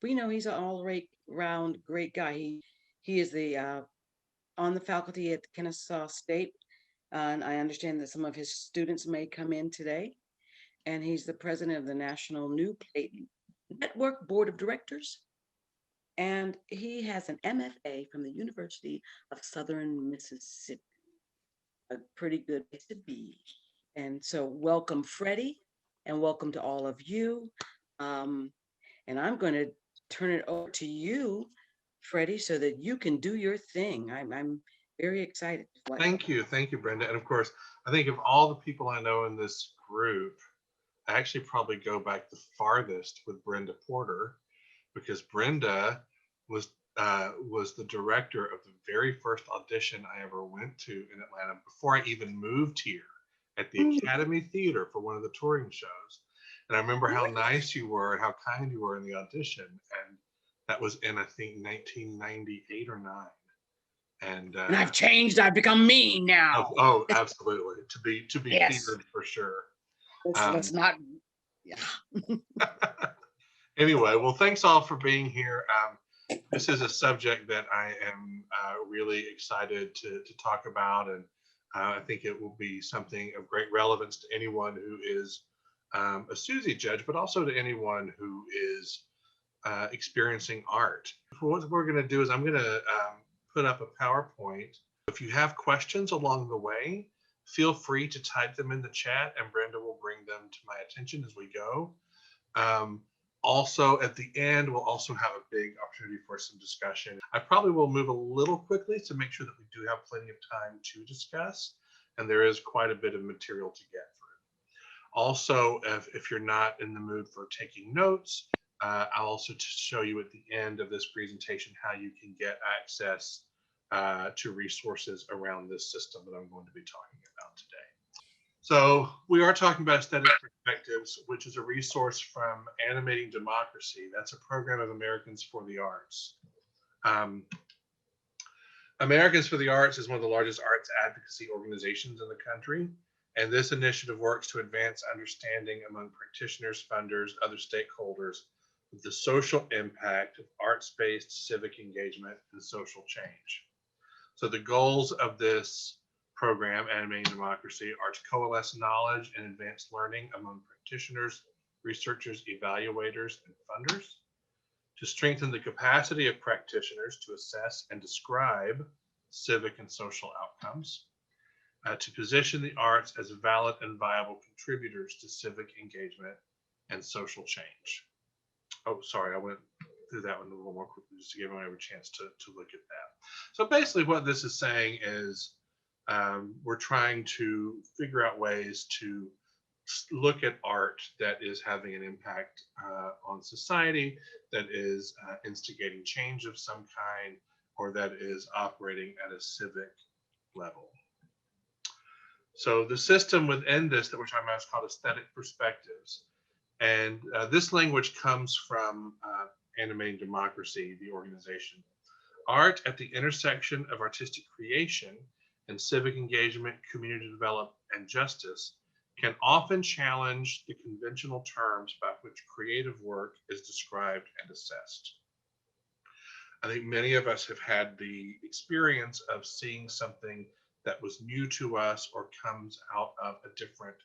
we know he's an all-round great guy. He is the on the faculty at Kennesaw State, and I understand that some of his students may come in today. And he's the president of the National New Plate Network Board of Directors. And he has an MFA from the University of Southern Mississippi, a pretty good place to be. And so, welcome, Freddie, and welcome to all of you. Um, and I'm going to turn it over to you, Freddie, so that you can do your thing. I'm very excited. What? Thank you, Brenda. And of course, I think of all the people I know in this group, I actually probably go back the farthest with Brenda Porter, because Brenda was the director of the very first audition I ever went to in Atlanta before I even moved here at the Mm, Academy Theater for one of the touring shows. And I remember how really? nice you were and how kind you were in the audition. And that was in, I think, 1998 or 9. And And I've changed. I've become me oh, now. oh, absolutely, to be Yes. feared for sure. Let's Um, not. Yeah. anyway, well, thanks all for being here. This is a subject that I am really excited to talk about, and I think it will be something of great relevance to anyone who is a Suzi judge, but also to anyone who is experiencing art. What we're going to do is I'm going to put up a PowerPoint. If you have questions along the way, feel free to type them in the chat, and Brenda will bring them to my attention as we go. Um, Also, at the end, we'll also have a big opportunity for some discussion. I probably will move a little quickly to make sure that we do have plenty of time to discuss, and there is quite a bit of material to get through. Also, if you're not in the mood for taking notes, I'll also show you at the end of this presentation how you can get access to resources around this system that I'm going to be talking about today. So we are talking about Aesthetic Perspectives, which is a resource from Animating Democracy. That's a program of Americans for the Arts. Um, Americans for the Arts is one of the largest arts advocacy organizations in the country. And this initiative works to advance understanding among practitioners, funders, other stakeholders of the social impact of arts-based civic engagement and social change. So the goals of this program, Animating Democracy, are to coalesce knowledge and advance learning among practitioners, researchers, evaluators, and funders, to strengthen the capacity of practitioners to assess and describe civic and social outcomes, to position the arts as valid and viable contributors to civic engagement and social change. Oh, sorry, I went through that one a little more quickly just to give everyone a chance to look at that. So basically what this is saying is we're trying to figure out ways to look at art that is having an impact on society, that is instigating change of some kind, or that is operating at a civic level. So the system within this that we're talking about is called aesthetic perspectives. And this language comes from Animating Democracy, the organization. Art at the intersection of artistic creation and civic engagement, community development, and justice can often challenge the conventional terms by which creative work is described and assessed. I think many of us have had the experience of seeing something that was new to us or comes out of a different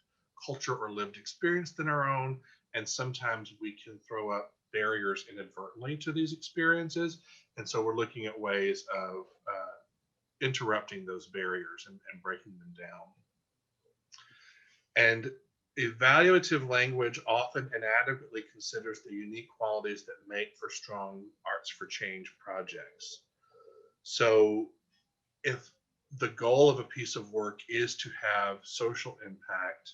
culture or lived experience than our own. And sometimes we can throw up barriers inadvertently to these experiences. And so we're looking at ways of interrupting those barriers and breaking them down. And evaluative language often inadequately considers the unique qualities that make for strong arts for change projects. So if the goal of a piece of work is to have social impact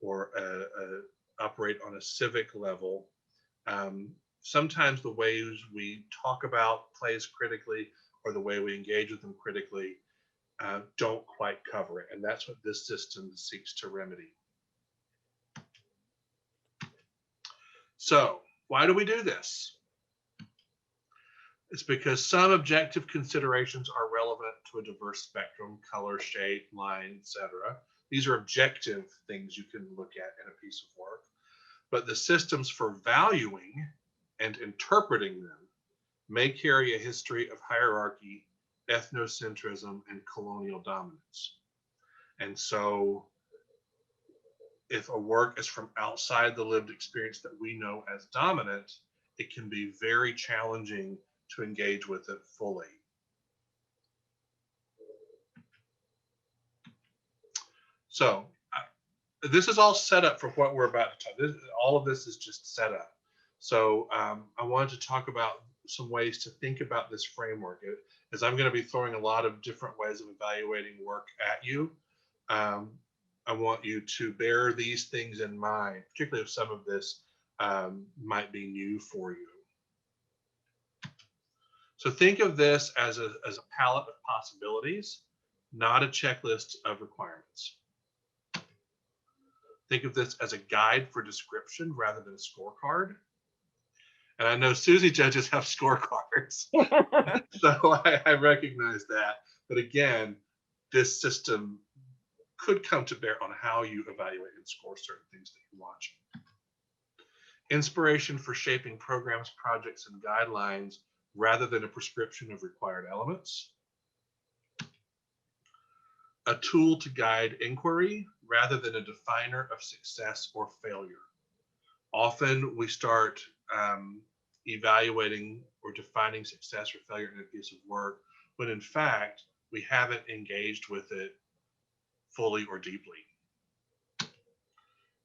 or operate on a civic level, sometimes the ways we talk about plays critically or the way we engage with them critically don't quite cover it. And that's what this system seeks to remedy. So why do we do this? It's because some objective considerations are relevant to a diverse spectrum, color, shape, line, etc. These are objective things you can look at in a piece of work. But the systems for valuing and interpreting them may carry a history of hierarchy, ethnocentrism, and colonial dominance. And so, if a work is from outside the lived experience that we know as dominant, it can be very challenging to engage with it fully. So, this is all set up for what we're about to talk. All of this is just set up. So I wanted to talk about some ways to think about this framework. As I'm going to be throwing a lot of different ways of evaluating work at you, I want you to bear these things in mind, particularly if some of this might be new for you. So think of this as a palette of possibilities, not a checklist of requirements. Think of this as a guide for description rather than a scorecard. And I know Suzi judges have scorecards, so I recognize that. But again, this system could come to bear on how you evaluate and score certain things that you watch. Inspiration for shaping programs, projects, and guidelines rather than a prescription of required elements. A tool to guide inquiry rather than a definer of success or failure. Often we start evaluating or defining success or failure in a piece of work when in fact we haven't engaged with it fully or deeply.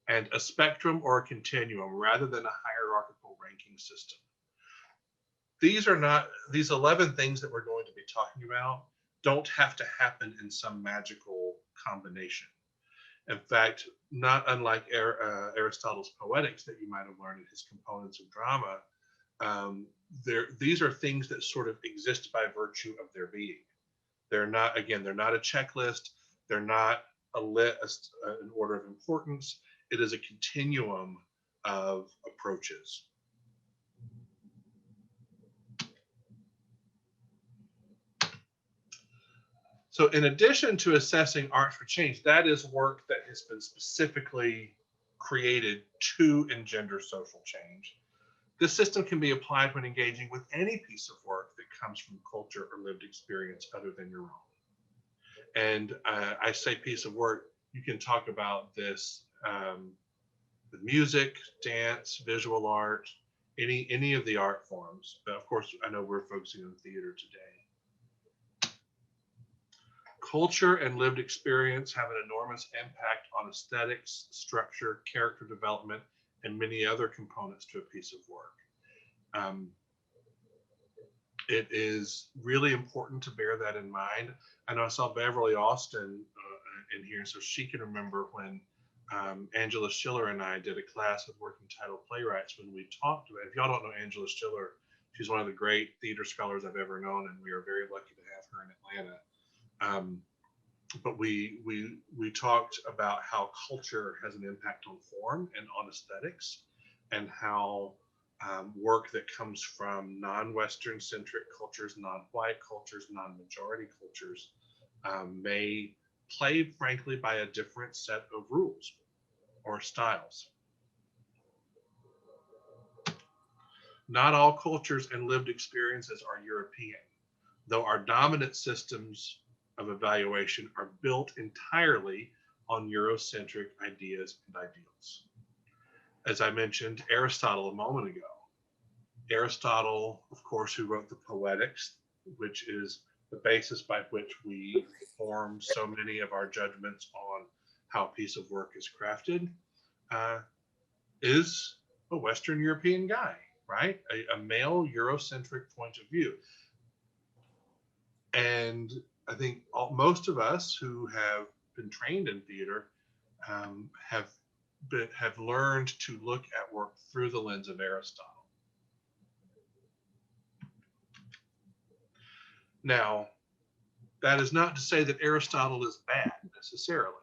And a spectrum or a continuum rather than a hierarchical ranking system. These 11 things that we're going to be talking about don't have to happen in some magical combination. In fact, not unlike Aristotle's Poetics that you might have learned in his Components of Drama, these are things that sort of exist by virtue of their being. They're not, again, they're not a checklist. They're not an order of importance. It is a continuum of approaches. So in addition to assessing art for change, that is work that has been specifically created to engender social change. This system can be applied when engaging with any piece of work that comes from culture or lived experience other than your own. And I say piece of work, you can talk about this with music, dance, visual art, any of the art forms. But of course, I know we're focusing on theater today. Culture and lived experience have an enormous impact on aesthetics, structure, character development, and many other components to a piece of work. It is really important to bear that in mind. I know I saw Beverly Austin in here, so she can remember when Angela Schiller and I did a class with working title playwrights when we talked about it. If y'all don't know Angela Schiller, she's one of the great theater scholars I've ever known, and we are very lucky to have her in Atlanta. But we talked about how culture has an impact on form and on aesthetics, and how work that comes from non-Western centric cultures, non-white cultures, non-majority cultures may play, frankly, by a different set of rules or styles. Not all cultures and lived experiences are European, though our dominant systems of evaluation are built entirely on Eurocentric ideas and ideals. As I mentioned Aristotle a moment ago, Aristotle, of course, who wrote the Poetics, which is the basis by which we form so many of our judgments on how a piece of work is crafted, is a Western European guy, right? A male Eurocentric point of view. And I think most of us who have been trained in theater have learned to look at work through the lens of Aristotle. Now, that is not to say that Aristotle is bad necessarily.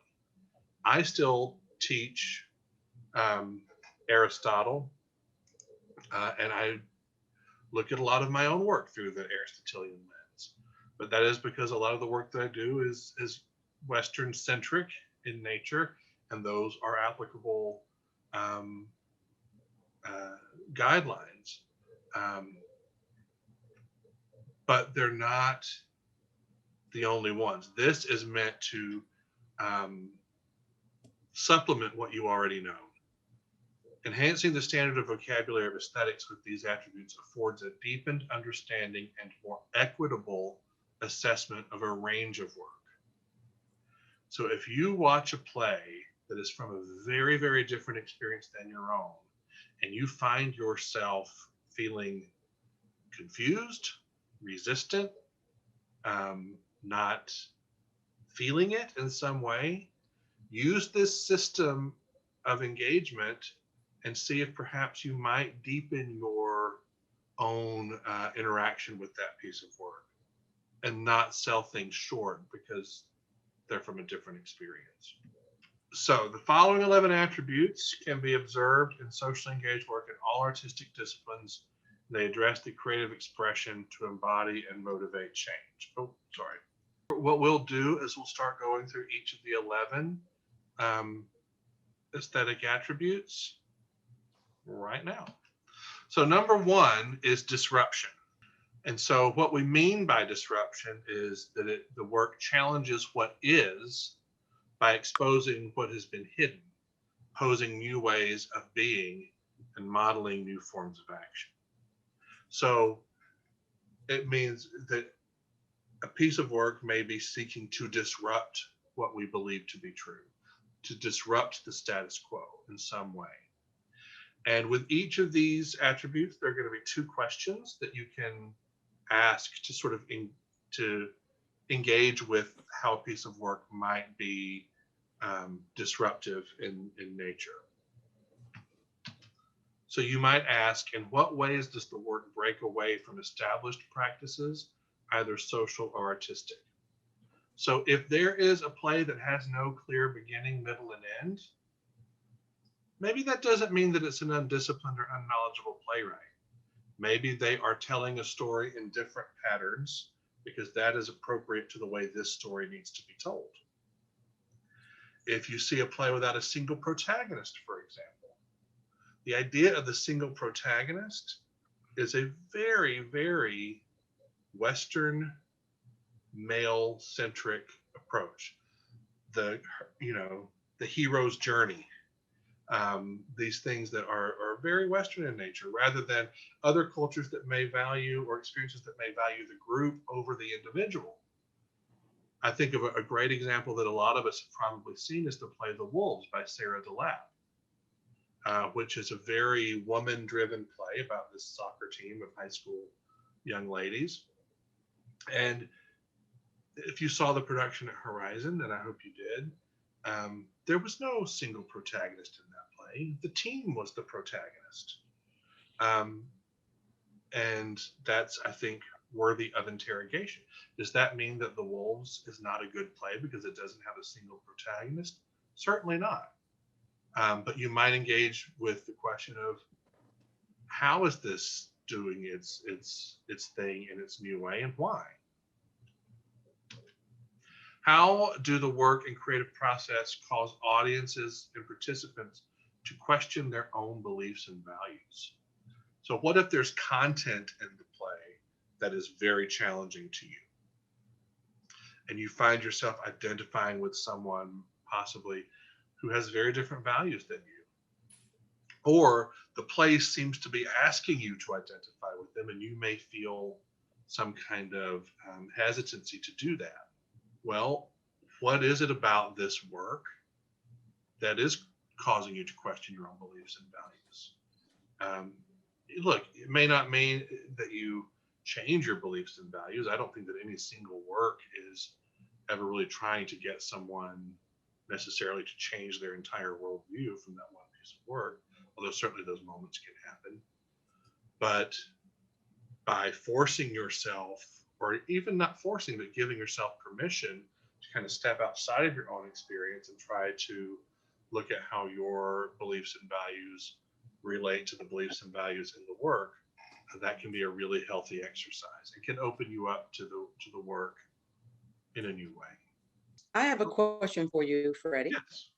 I still teach Aristotle, and I look at a lot of my own work through the Aristotelian lens. But that is because a lot of the work that I do is Western centric in nature, and those are applicable guidelines. Um, but they're not the only ones. This is meant to um, supplement what you already know. Enhancing the standard of vocabulary of aesthetics with these attributes affords a deepened understanding and more equitable assessment of a range of work. So if you watch a play that is from a very, very different experience than your own, and you find yourself feeling confused, resistant, not feeling it in some way, use this system of engagement and see if perhaps you might deepen your own interaction with that piece of work and not sell things short because they're from a different experience. So the following 11 attributes can be observed in socially engaged work in all artistic disciplines. They address the creative expression to embody and motivate change. Oh, sorry. What we'll do is we'll start going through each of the 11 um, aesthetic attributes right now. So number one is disruption. And so what we mean by disruption is that the work challenges what is by exposing what has been hidden, posing new ways of being, and modeling new forms of action. So it means that a piece of work may be seeking to disrupt what we believe to be true, to disrupt the status quo in some way. And with each of these attributes, there are going to be two questions that you can ask to sort of to engage with how a piece of work might be disruptive in nature. So you might ask, in what ways does the work break away from established practices, either social or artistic? So if there is a play that has no clear beginning, middle, and end, maybe that doesn't mean that it's an undisciplined or unknowledgeable playwright. Maybe they are telling a story in different patterns because that is appropriate to the way this story needs to be told. If you see a play without a single protagonist, for example, the idea of the single protagonist is a very, very Western male centric approach. The, you know, the hero's journey, these things that are very Western in nature, rather than other cultures that may value, or experiences that may value, the group over the individual. I think of a great example that a lot of us have probably seen is the play The Wolves by Sarah DeLapp, which is a very woman-driven play about this soccer team of high school young ladies. And if you saw the production at Horizon, and I hope you did, there was no single protagonist in that play. The team was the protagonist. And that's, I think, worthy of interrogation. Does that mean that The Wolves is not a good play because it doesn't have a single protagonist? Certainly not. But you might engage with the question of, how is this doing its thing in its new way, and why? How do the work and creative process cause audiences and participants to question their own beliefs and values? So what if there's content in the play that is very challenging to you, and you find yourself identifying with someone possibly who has very different values than you? Or the play seems to be asking you to identify with them, and you may feel some kind of hesitancy to do that. Well, what is it about this work that is causing you to question your own beliefs and values? Look, it may not mean that you change your beliefs and values. I don't think that any single work is ever really trying to get someone necessarily to change their entire worldview from that one piece of work, although certainly those moments can happen. But by forcing yourself, or even not forcing, but giving yourself permission to kind of step outside of your own experience and try to look at how your beliefs and values relate to the beliefs and values in the work, that can be a really healthy exercise. It can open you up to the work in a new way. I have a question for you, Freddie. Yes.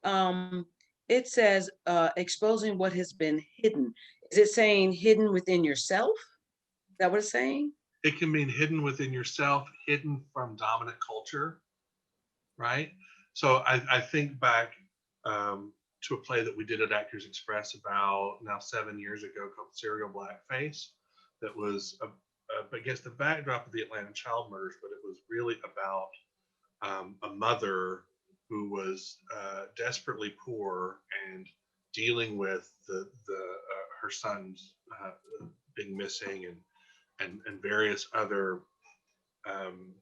Um, it says exposing what has been hidden. Is it saying hidden within yourself? Is that what it's saying? It can mean hidden within yourself, hidden from dominant culture, right? So I think back to a play that we did at Actors Express about now 7 years ago called Serial Blackface, that was against the backdrop of the Atlanta child murders, but it was really about a mother who was desperately poor and dealing with her sons being missing, and various other um,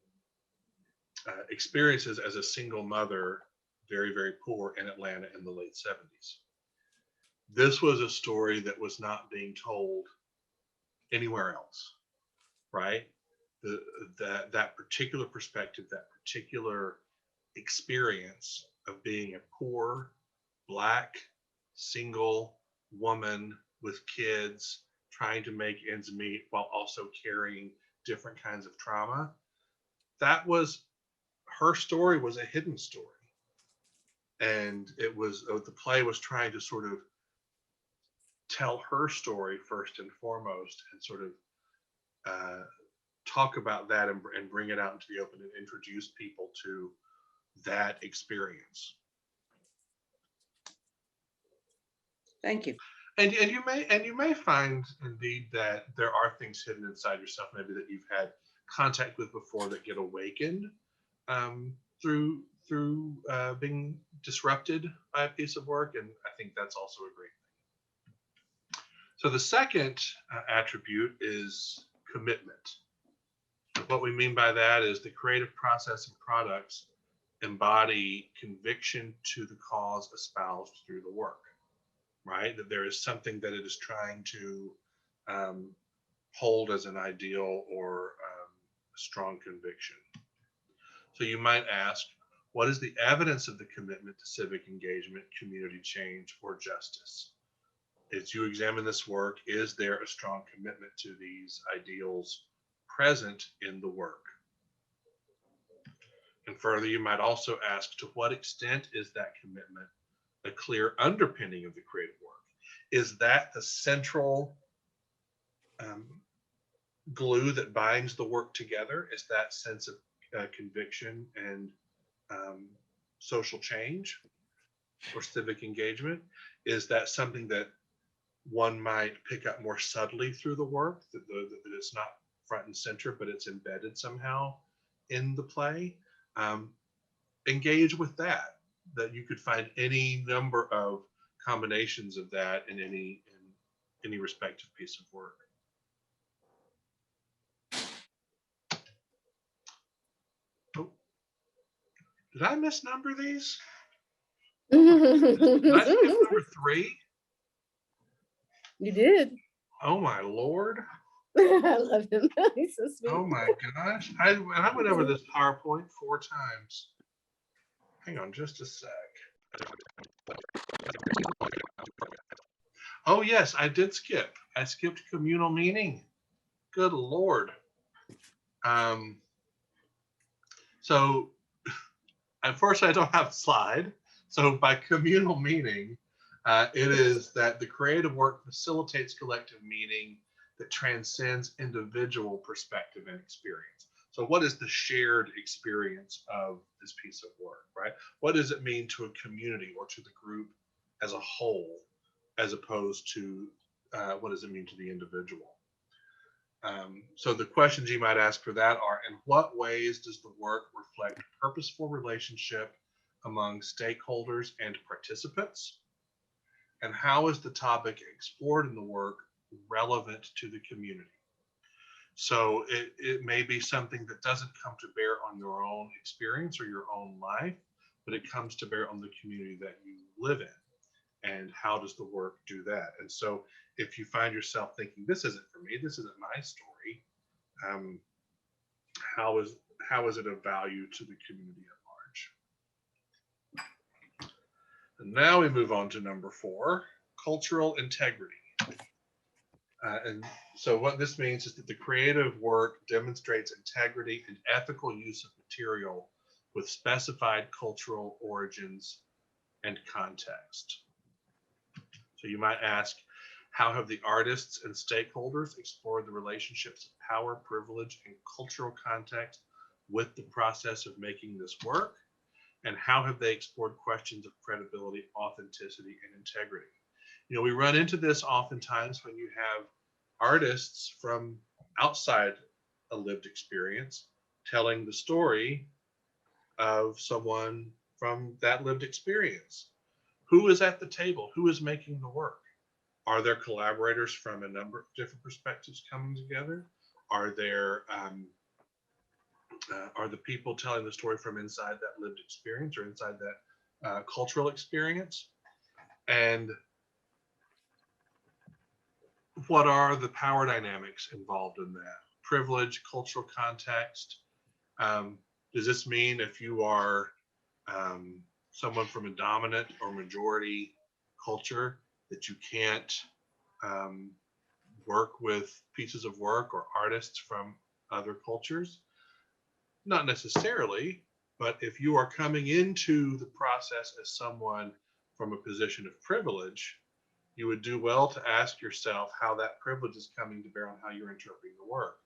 experiences as a single mother, very, very poor in Atlanta in the late 70s. This was a story that was not being told anywhere else, right? The, that particular perspective, that particular experience of being a poor, Black, single woman with kids trying to make ends meet while also carrying different kinds of trauma. That was her story, was a hidden story. And it was the play was trying to sort of tell her story first and foremost, and sort of uh, talk about that, and bring it out into the open and introduce people to that experience. Thank you. And you may find indeed that there are things hidden inside yourself, maybe that you've had contact with before, that get awakened um, through being disrupted by a piece of work, and I think that's also a great thing. So the second attribute is commitment. What we mean by that is the creative process and products embody conviction to the cause espoused through the work, right? That there is something that it is trying to um, hold as an ideal, or a strong conviction. So you might ask, what is the evidence of the commitment to civic engagement, community change, or justice? As you examine this work, is there a strong commitment to these ideals present in the work? And further, you might also ask, to what extent is that commitment a clear underpinning of the creative work? Is that the central um, glue that binds the work together? Is that sense of conviction and um, social change or civic engagement? Is that something that one might pick up more subtly through the work, that it's not front and center, but it's embedded somehow in the play? Um, Engage with that. That you could find any number of combinations of that in any respective piece of work. Oh, did I misnumber these? Oh my goodness. Did I skip number 3? You did. Oh my Lord. I love him. He's so sweet. Oh my gosh. I went over this PowerPoint 4 times. Hang on just a sec. Oh yes, I did skip. I skipped communal meaning. Good Lord. Um, so unfortunately, I don't have a slide. So by communal meaning, it is that the creative work facilitates collective meaning that transcends individual perspective and experience. So what is the shared experience of this piece of work, right? What does it mean to a community or to the group as a whole, as opposed to what does it mean to the individual? So the questions you might ask for that are, in what ways does the work reflect purposeful relationship among stakeholders and participants? And how is the topic explored in the work relevant to the community? So it may be something that doesn't come to bear on your own experience or your own life, but it comes to bear on the community that you live in. And how does the work do that? And so if you find yourself thinking, this isn't for me, this isn't my story, um, how is it of value to the community at large? And now we move on to number 4, cultural integrity. And so what this means is that the creative work demonstrates integrity and ethical use of material with specified cultural origins and context. So you might ask, How have the artists and stakeholders explored the relationships of power, privilege, and cultural context with the process of making this work? And how have they explored questions of credibility, authenticity, and integrity? We run into this oftentimes when you have artists from outside a lived experience telling the story of someone from that lived experience. Who is at the table? Who is making the work? Are there collaborators from a number of different perspectives coming together? Are there are the people telling the story from inside that lived experience or inside that cultural experience? And what are the power dynamics involved in that? Privilege, cultural context. Um, does this mean if you are someone from a dominant or majority culture that you can't um, work with pieces of work or artists from other cultures? Not necessarily, but if you are coming into the process as someone from a position of privilege, you would do well to ask yourself how that privilege is coming to bear on how you're interpreting the work.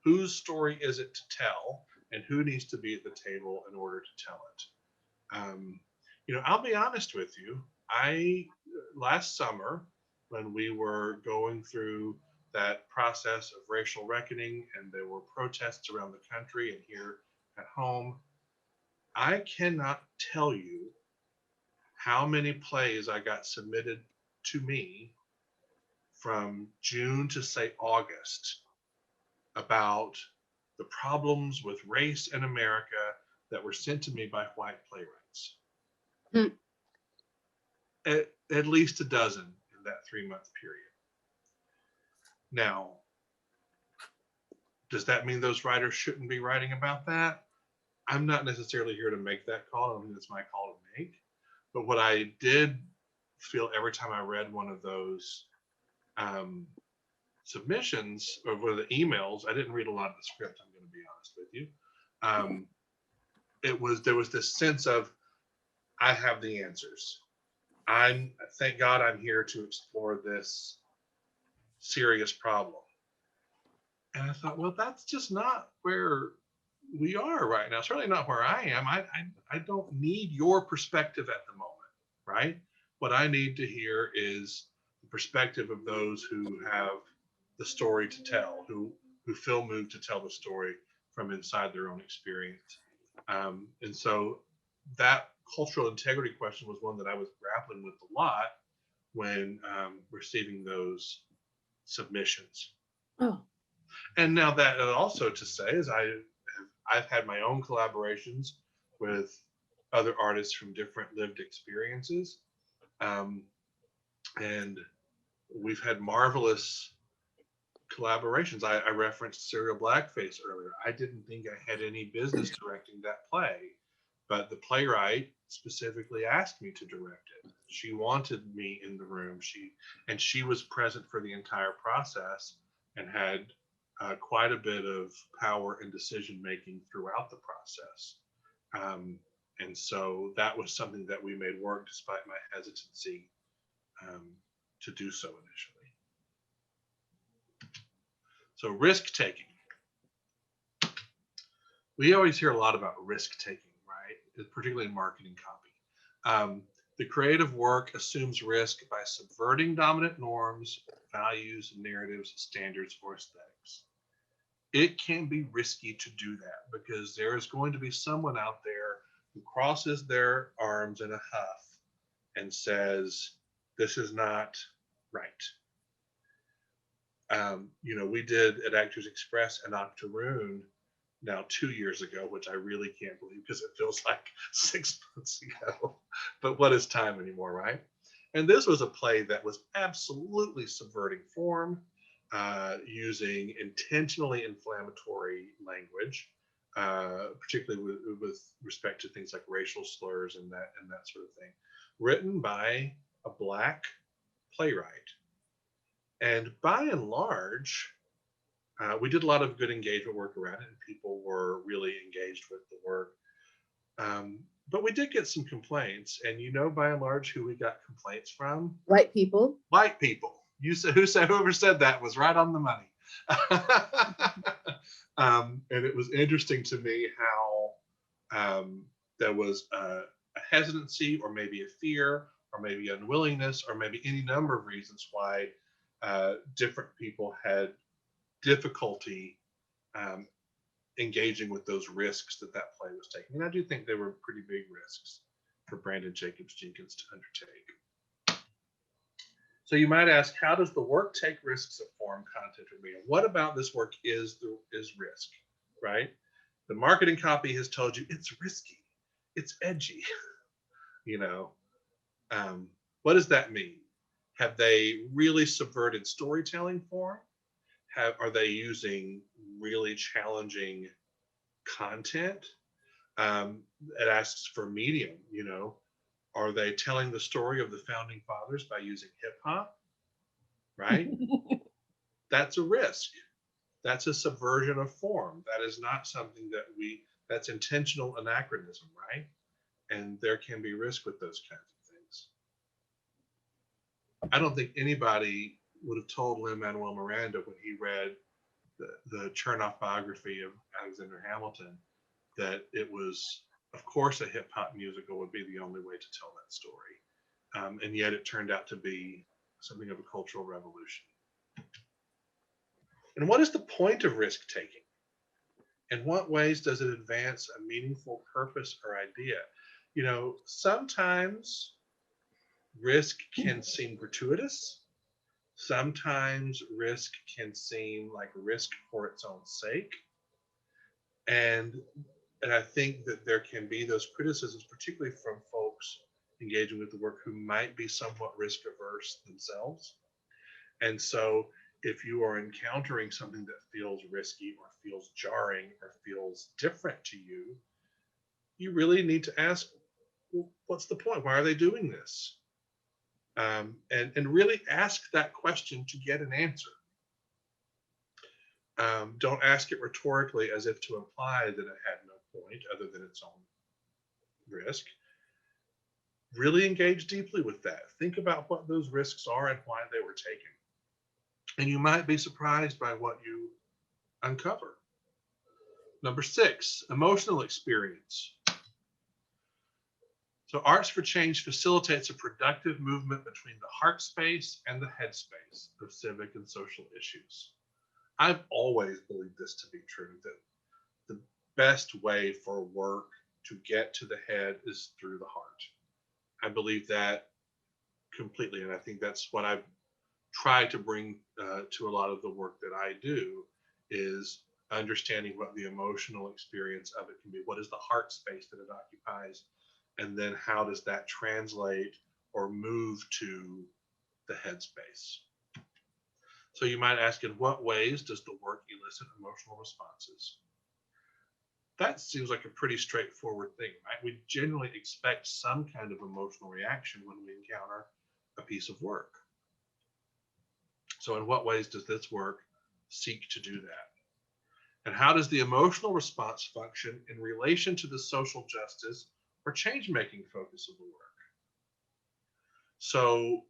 Whose story is it to tell, and who needs to be at the table in order to tell it? I'll be honest with you. I last summer, when we were going through that process of racial reckoning, and there were protests around the country and here at home, I cannot tell you how many plays I got submitted to me from June to say August about the problems with race in America that were sent to me by white playwrights. Hmm. At least a dozen in that 3-month period. Now, does that mean those writers shouldn't be writing about that? I'm not necessarily here to make that call. I don't think it's my call to make. But what I did feel every time I read one of those submissions or one of the emails, I didn't read a lot of the script, I'm going to be honest with you. There was this sense of, I have the answers. Thank God I'm here to explore this serious problem. And I thought, well, that's just not where we are right now. Certainly not where I am. I don't need your perspective at the moment, right? What I need to hear is the perspective of those who have the story to tell, who feel moved to tell the story from inside their own experience. And so that cultural integrity question was one that I was grappling with a lot when receiving those submissions. Oh, And now that also to say is I've had my own collaborations with other artists from different lived experiences, and we've had marvelous collaborations. I referenced Serial Blackface earlier. I didn't think I had any business directing that play, but the playwright specifically asked me to direct it. She wanted me in the room. She was present for the entire process and had quite a bit of power and decision making throughout the process. And so that was something that we made work despite my hesitancy to do so initially. So risk taking. We always hear a lot about risk taking, right? Particularly in marketing copy. The creative work assumes risk by subverting dominant norms, values, narratives, standards, or aesthetics. It can be risky to do that because there is going to be someone out there who crosses their arms in a huff and says, this is not right. We did at Actors Express an Octoroon now 2 years ago, which I really can't believe because it feels like 6 months ago. But what is time anymore, right? And this was a play that was absolutely subverting form, using intentionally inflammatory language, particularly with respect to things like racial slurs and that sort of thing, written by a Black playwright. And by and large, we did a lot of good engagement work around it, and people were really engaged with the work. But we did get some complaints, and by and large, who we got complaints from? white people. White people. You said whoever said that was right on the money. And it was interesting to me how there was a hesitancy, or maybe a fear, or maybe unwillingness, or maybe any number of reasons why different people had difficulty um, engaging with those risks that that play was taking. And I do think they were pretty big risks for Brandon Jacobs Jenkins to undertake. So you might ask, how does the work take risks of form, content, or medium? What about this work is risk, right? The marketing copy has told you it's risky, it's edgy. You know, what does that mean? Have they really subverted storytelling form? Are they using really challenging content? It asks for medium. You know, are they telling the story of the founding fathers by using hip hop? Right? That's a risk. That's a subversion of form. That is not something that's intentional anachronism, right? And there can be risk with those kinds of things. I don't think anybody would have told Lin-Manuel Miranda when he read the Chernoff biography of Alexander Hamilton that it was, of course, a hip hop musical would be the only way to tell that story. And yet it turned out to be something of a cultural revolution. And what is the point of risk taking? In what ways does it advance a meaningful purpose or idea? You know, sometimes risk can seem gratuitous. Sometimes risk can seem like risk for its own sake. And I think that there can be those criticisms, particularly from folks engaging with the work who might be somewhat risk averse themselves. And so if you are encountering something that feels risky or feels jarring or feels different to you, you really need to ask, well, what's the point? Why are they doing this? And really ask that question to get an answer. Don't ask it rhetorically as if to imply that it had no point other than its own risk. Really engage deeply with that. Think about what those risks are and why they were taken. And you might be surprised by what you uncover. Number 6, emotional experience. So Arts for Change facilitates a productive movement between the heart space and the head space of civic and social issues. I've always believed this to be true, that the best way for work to get to the head is through the heart. I believe that completely, and I think that's what I've tried to bring to a lot of the work that I do, is understanding what the emotional experience of it can be. What is the heart space that it occupies? And then how does that translate or move to the headspace? So you might ask, in what ways does the work elicit emotional responses? That seems like a pretty straightforward thing, right? We generally expect some kind of emotional reaction when we encounter a piece of work. So in what ways does this work seek to do that? And how does the emotional response function in relation to the social justice or change-making focus of the work? So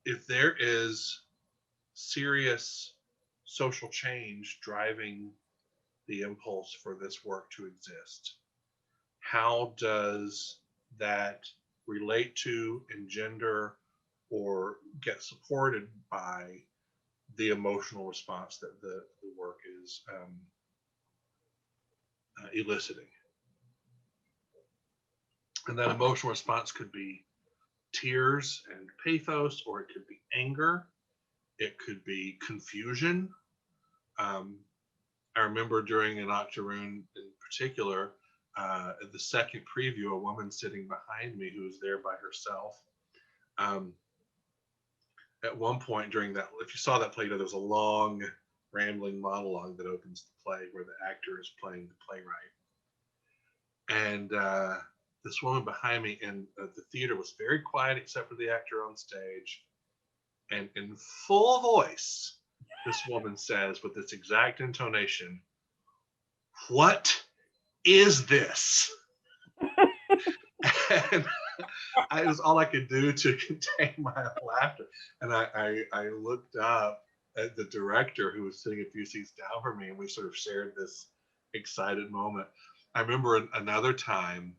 if there is serious social change driving the impulse for this work to exist, how does that relate to, engender, or get supported by the emotional response that the work is eliciting? And that emotional response could be tears and pathos, or it could be anger, it could be confusion. I remember during an Octoroon in particular, the second preview, a woman sitting behind me who was there by herself. At one point during that, if you saw that play, there's a long rambling monologue that opens the play where the actor is playing the playwright. And this woman behind me in the theater was very quiet except for the actor on stage. And in full voice, this woman says with this exact intonation, "What is this?" And It was all I could do to contain my laughter. And I looked up at the director who was sitting a few seats down from me, and we sort of shared this excited moment. I remember another time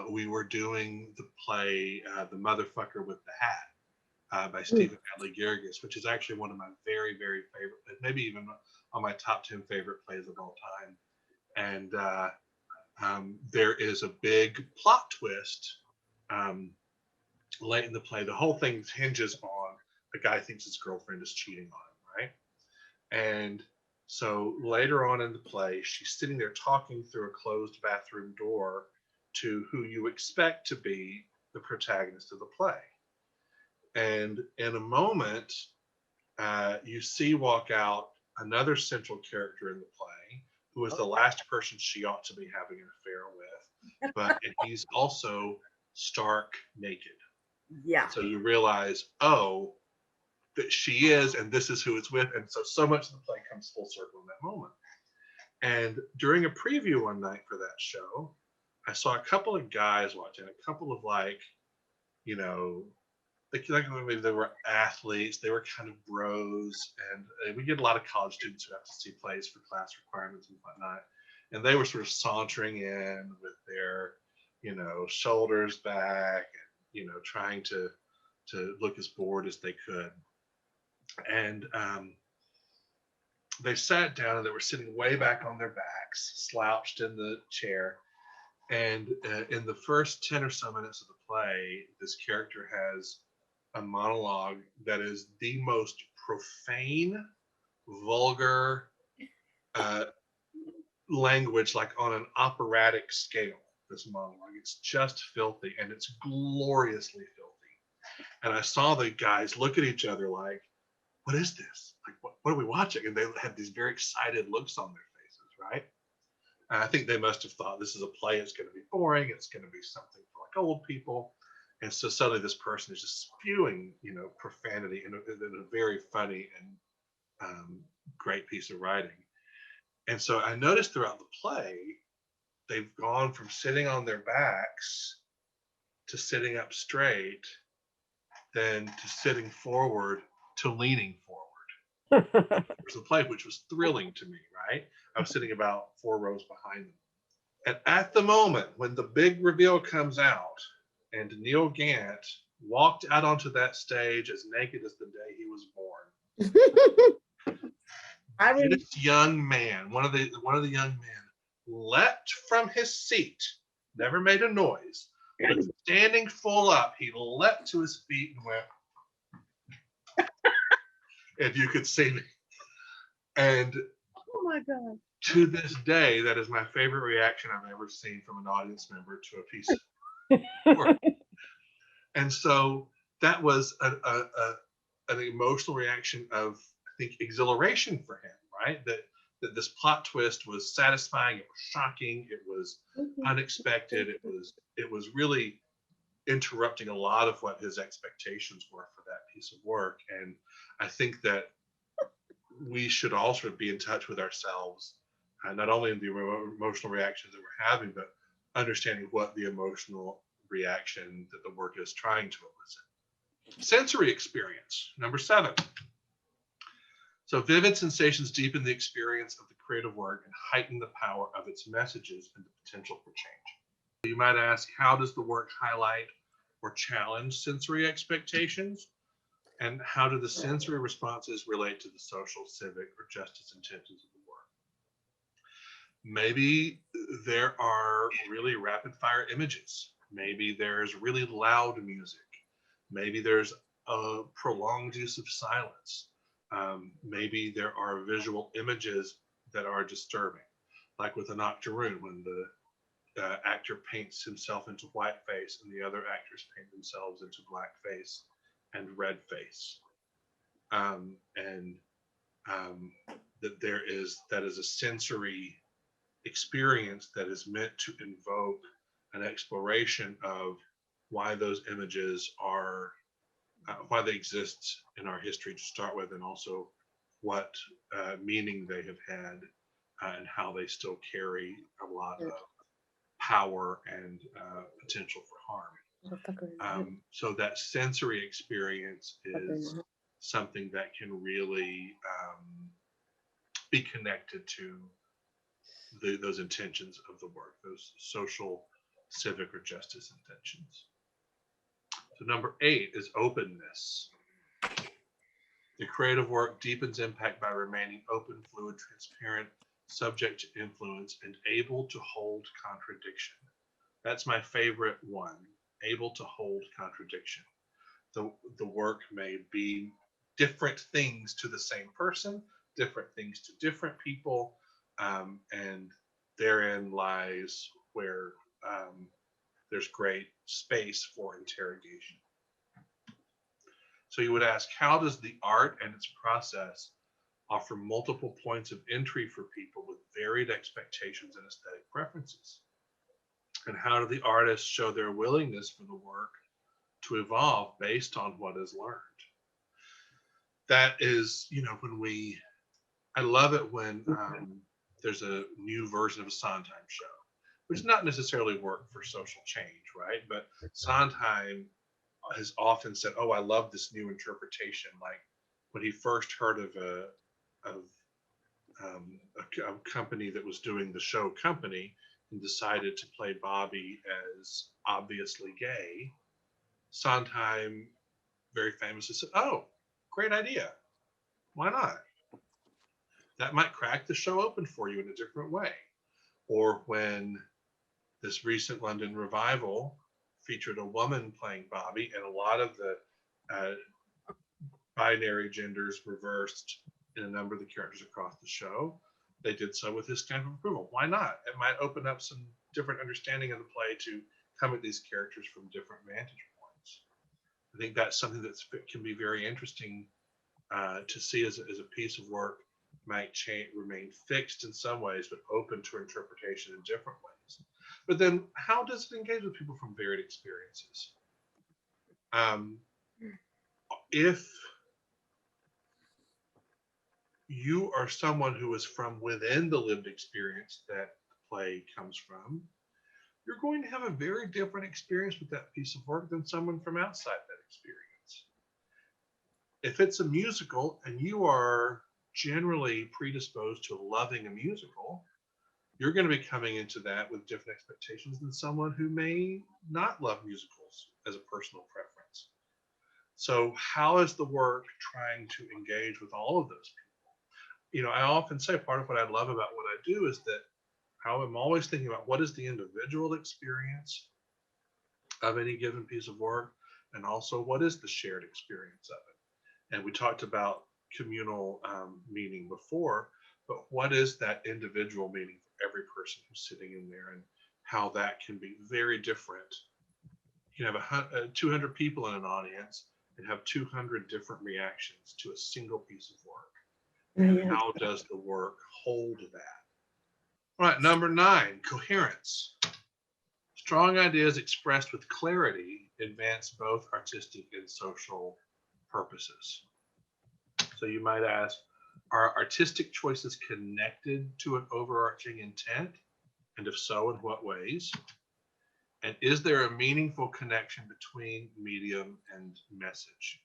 we were doing the play The Motherfucker with the Hat by Mm. Stephen Adly Garrigus, which is actually one of my very, very favorite, maybe even on my top 10 favorite plays of all time. And there is a big plot twist um, late in the play. The whole thing hinges on the guy thinks his girlfriend is cheating on him, right? And so later on in the play, she's sitting there talking through a closed bathroom door to who you expect to be the protagonist of the play. And in a moment, you see walk out another central character in the play who is the last person she ought to be having an affair with, but and he's also stark naked. Yeah. So you realize, oh, that she is, and this is who it's with. And so much of the play comes full circle in that moment. And during a preview one night for that show, I saw a couple of guys watching, a couple of like, you know, maybe they were athletes, they were kind of bros, and we get a lot of college students who have to see plays for class requirements and whatnot. And they were sort of sauntering in with their, shoulders back, and trying to look as bored as they could. And they sat down, and they were sitting way back on their backs, slouched in the chair. And in the first 10 or so minutes of the play, this character has a monologue that is the most profane, vulgar uh, language, like on an operatic scale. This monologue, it's just filthy, and it's gloriously filthy. And I saw the guys look at each other like, what is this? Like, what are we watching? And they had these very excited looks on their faces, right? And I think they must have thought this is a play. It's going to be boring. It's going to be something for like old people. And so suddenly this person is just spewing, profanity in a very funny and great piece of writing. And so I noticed throughout the play, they've gone from sitting on their backs to sitting up straight, then to sitting forward to leaning forward. There's a play, which was thrilling to me, right? I was sitting about 4 rows behind them. And at the moment when the big reveal comes out and Neil Gant walked out onto that stage as naked as the day he was born, I mean, this young man, one of the young men, leapt from his seat, never made a noise, but standing full up, he leapt to his feet and went, and you could see me. And oh my God. to this day, that is my favorite reaction I've ever seen from an audience member to a piece of work. And so that was an emotional reaction of, I think, exhilaration for him, right? That this plot twist was satisfying, it was shocking, it was unexpected, it was really interrupting a lot of what his expectations were for that piece of work. And I think that we should all sort of be in touch with ourselves, not only in the emotional reactions that we're having, but understanding what the emotional reaction that the work is trying to elicit. Sensory experience, number 7. So vivid sensations deepen the experience of the creative work and heighten the power of its messages and the potential for change. You might ask, how does the work highlight or challenge sensory expectations? And how do the sensory responses relate to the social, civic, or justice intentions of the work? Maybe there are really rapid fire images. Maybe there's really loud music. Maybe there's a prolonged use of silence. Maybe there are visual images that are disturbing, like with an octoroon when the actor paints himself into whiteface and the other actors paint themselves into blackface and redface. And that is a sensory experience that is meant to invoke an exploration of why those images are why they exist in our history to start with, and also what meaning they have had, and how they still carry a lot of power and potential for harm. So that sensory experience is Okay. something that can really be connected to those intentions of the work, those social, civic, or justice intentions. So number 8 is openness. The creative work deepens impact by remaining open, fluid, transparent, subject to influence, and able to hold contradiction. That's my favorite one, able to hold contradiction. The work may be different things to the same person, different things to different people, and therein lies where there's great space for interrogation. So you would ask, how does the art and its process offer multiple points of entry for people with varied expectations and aesthetic preferences? And how do the artists show their willingness for the work to evolve based on what is learned? That is, I love it when there's a new version of a Sondheim show, which is not necessarily work for social change, right? But Sondheim has often said, "Oh, I love this new interpretation." Like when he first heard of a company that was doing the show Company and decided to play Bobby as obviously gay, Sondheim very famously said, "Oh, great idea. Why not? That might crack the show open for you in a different way." Or when this recent London revival featured a woman playing Bobby, and a lot of the uh, binary genders reversed in a number of the characters across the show. They did so with his stamp of approval. Why not? It might open up some different understanding of the play to come at these characters from different vantage points. I think that's something that can be very interesting to see as a piece of work might remain fixed in some ways, but open to interpretation in different ways. But then, how does it engage with people from varied experiences? If you are someone who is from within the lived experience that the play comes from, you're going to have a very different experience with that piece of work than someone from outside that experience. If it's a musical and you are generally predisposed to loving a musical, you're going to be coming into that with different expectations than someone who may not love musicals as a personal preference. So, how is the work trying to engage with all of those people? I often say part of what I love about what I do is that how I'm always thinking about what is the individual experience of any given piece of work, and also what is the shared experience of it. And we talked about communal meaning before, but what is that individual meaning for every person who's sitting in there, and how that can be very different. You can have 200 people in an audience and have 200 different reactions to a single piece of work. And Yeah. how does the work hold that? All right, number 9, coherence. Strong ideas expressed with clarity advance both artistic and social purposes. So you might ask, are artistic choices connected to an overarching intent? And if so, in what ways? And is there a meaningful connection between medium and message?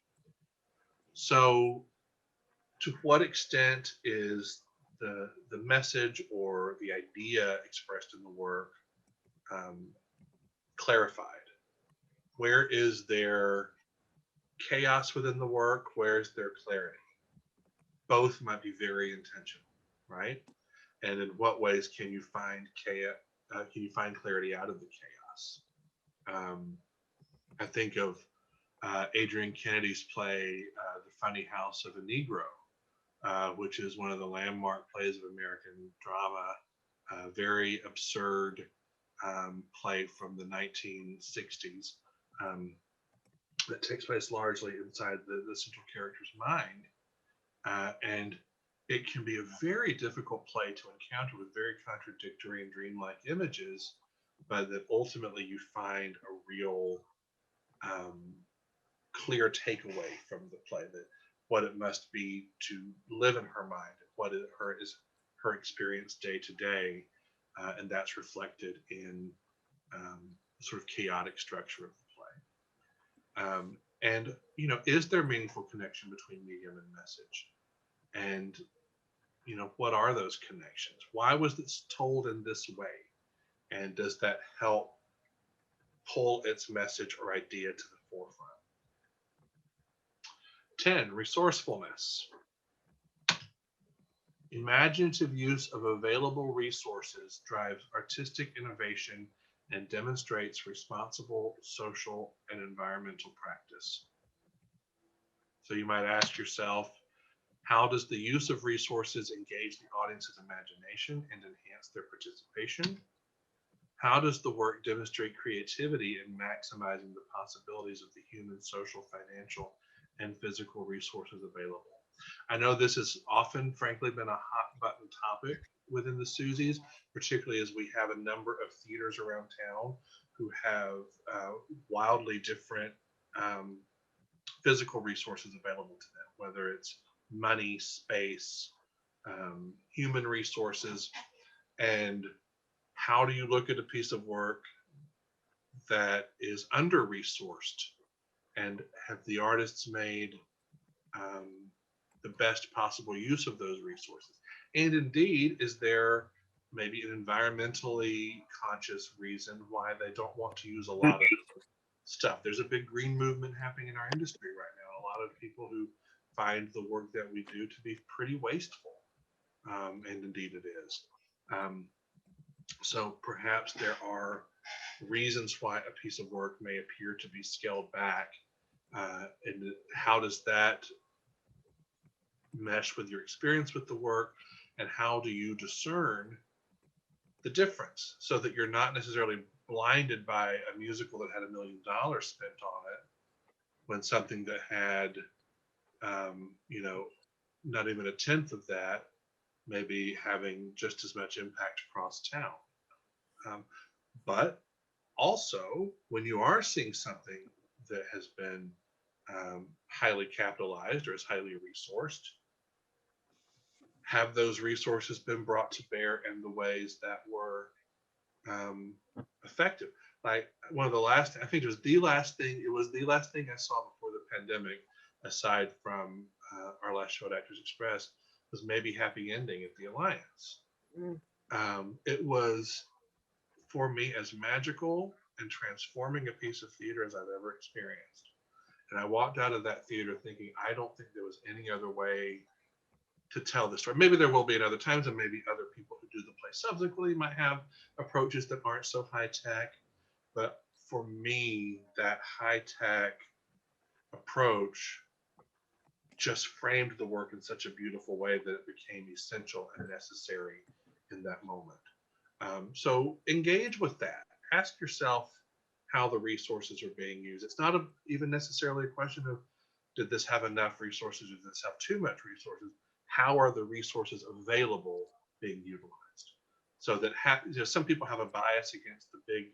So to what extent is the message or the idea expressed in the work clarified? Where is there chaos within the work? Where is there clarity? Both might be very intentional, right? And in what ways can you find chaos? Can you find clarity out of the chaos? I think of Adrian Kennedy's play, The Funny House of a Negro, which is one of the landmark plays of American drama, a very absurd play from the 1960s that takes place largely inside the central character's mind. And it can be a very difficult play to encounter with very contradictory and dreamlike images, but that ultimately you find a real clear takeaway from the play, that what it must be to live in her mind, what is her experience day to day, and that's reflected in the sort of chaotic structure of the play. And, is there meaningful connection between medium and message? And, what are those connections? Why was this told in this way? And does that help pull its message or idea to the forefront? 10, resourcefulness. Imaginative use of available resources drives artistic innovation and demonstrates responsible social and environmental practice. So you might ask yourself, how does the use of resources engage the audience's imagination and enhance their participation? How does the work demonstrate creativity in maximizing the possibilities of the human, social, financial, and physical resources available? I know this has often, frankly, been a hot button topic within the Suzis, particularly as we have a number of theaters around town who have wildly different physical resources available to them, whether it's money, space, human resources. And how do you look at a piece of work that is under resourced, and have the artists made um, the best possible use of those resources? And indeed, is there maybe an environmentally conscious reason why they don't want to use a lot of stuff? There's a big green movement happening in our industry right now. A lot of people who find the work that we do to be pretty wasteful, and indeed it is. Um, so perhaps there are reasons why a piece of work may appear to be scaled back, and how does that mesh with your experience with the work, and how do you discern the difference so that you're not necessarily blinded by a musical that had $1 million spent on it when something that had not even a tenth of that maybe having just as much impact across town. But also, when you are seeing something that has been highly capitalized or is highly resourced, have those resources been brought to bear in the ways that were um, effective? Like one of the last, I think it was the last thing, I saw before the pandemic, aside from our last show at Actors Express, was maybe Happy Ending at the Alliance. Mm. It was, for me, as magical and transforming a piece of theater as I've ever experienced. And I walked out of that theater thinking, I don't think there was any other way to tell the story. Maybe there will be at other times, and maybe other people who do the play subsequently might have approaches that aren't so high tech. But for me, that high tech approach just framed the work in such a beautiful way that it became essential and necessary in that moment. So engage with that. Ask yourself how the resources are being used. It's not even necessarily a question of, did this have enough resources? Did this have too much resources? How are the resources available being utilized? So that some people have a bias against the big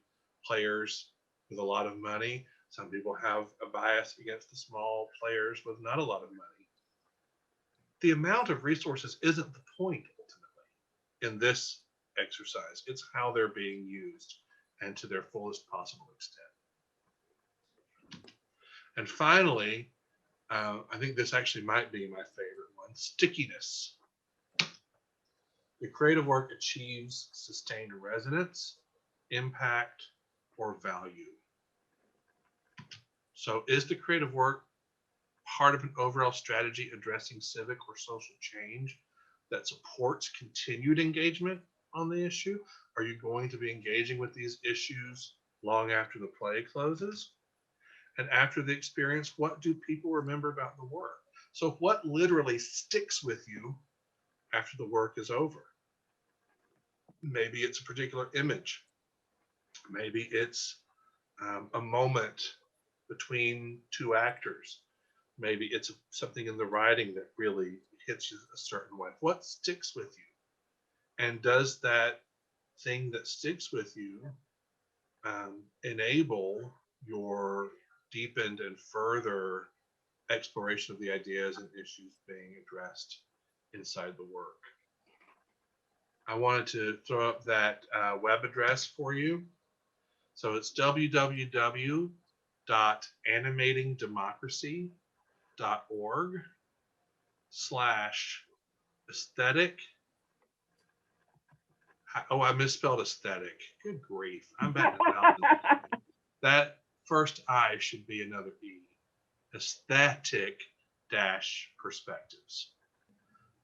players with a lot of money. Some people have a bias against the small players with not a lot of money. The amount of resources isn't the point ultimately in this exercise. It's how they're being used and to their fullest possible extent. And finally, I think this actually might be my favorite one, stickiness. The creative work achieves sustained resonance, impact, or value. So is the creative work part of an overall strategy addressing civic or social change that supports continued engagement on the issue? Are you going to be engaging with these issues long after the play closes? And after the experience, what do people remember about the work? So what literally sticks with you after the work is over? Maybe it's a particular image. Maybe it's a moment between two actors. Maybe it's something in the writing that really hits you a certain way. What sticks with you? And does that thing that sticks with you enable your deepened and further exploration of the ideas and issues being addressed inside the work? I wanted to throw up that web address for you. So it's www.suzis, animatingdemocracy.org/aesthetic. Oh, I misspelled aesthetic. Good grief. I'm back to thousands. That first I should be another E. Aesthetic dash perspectives.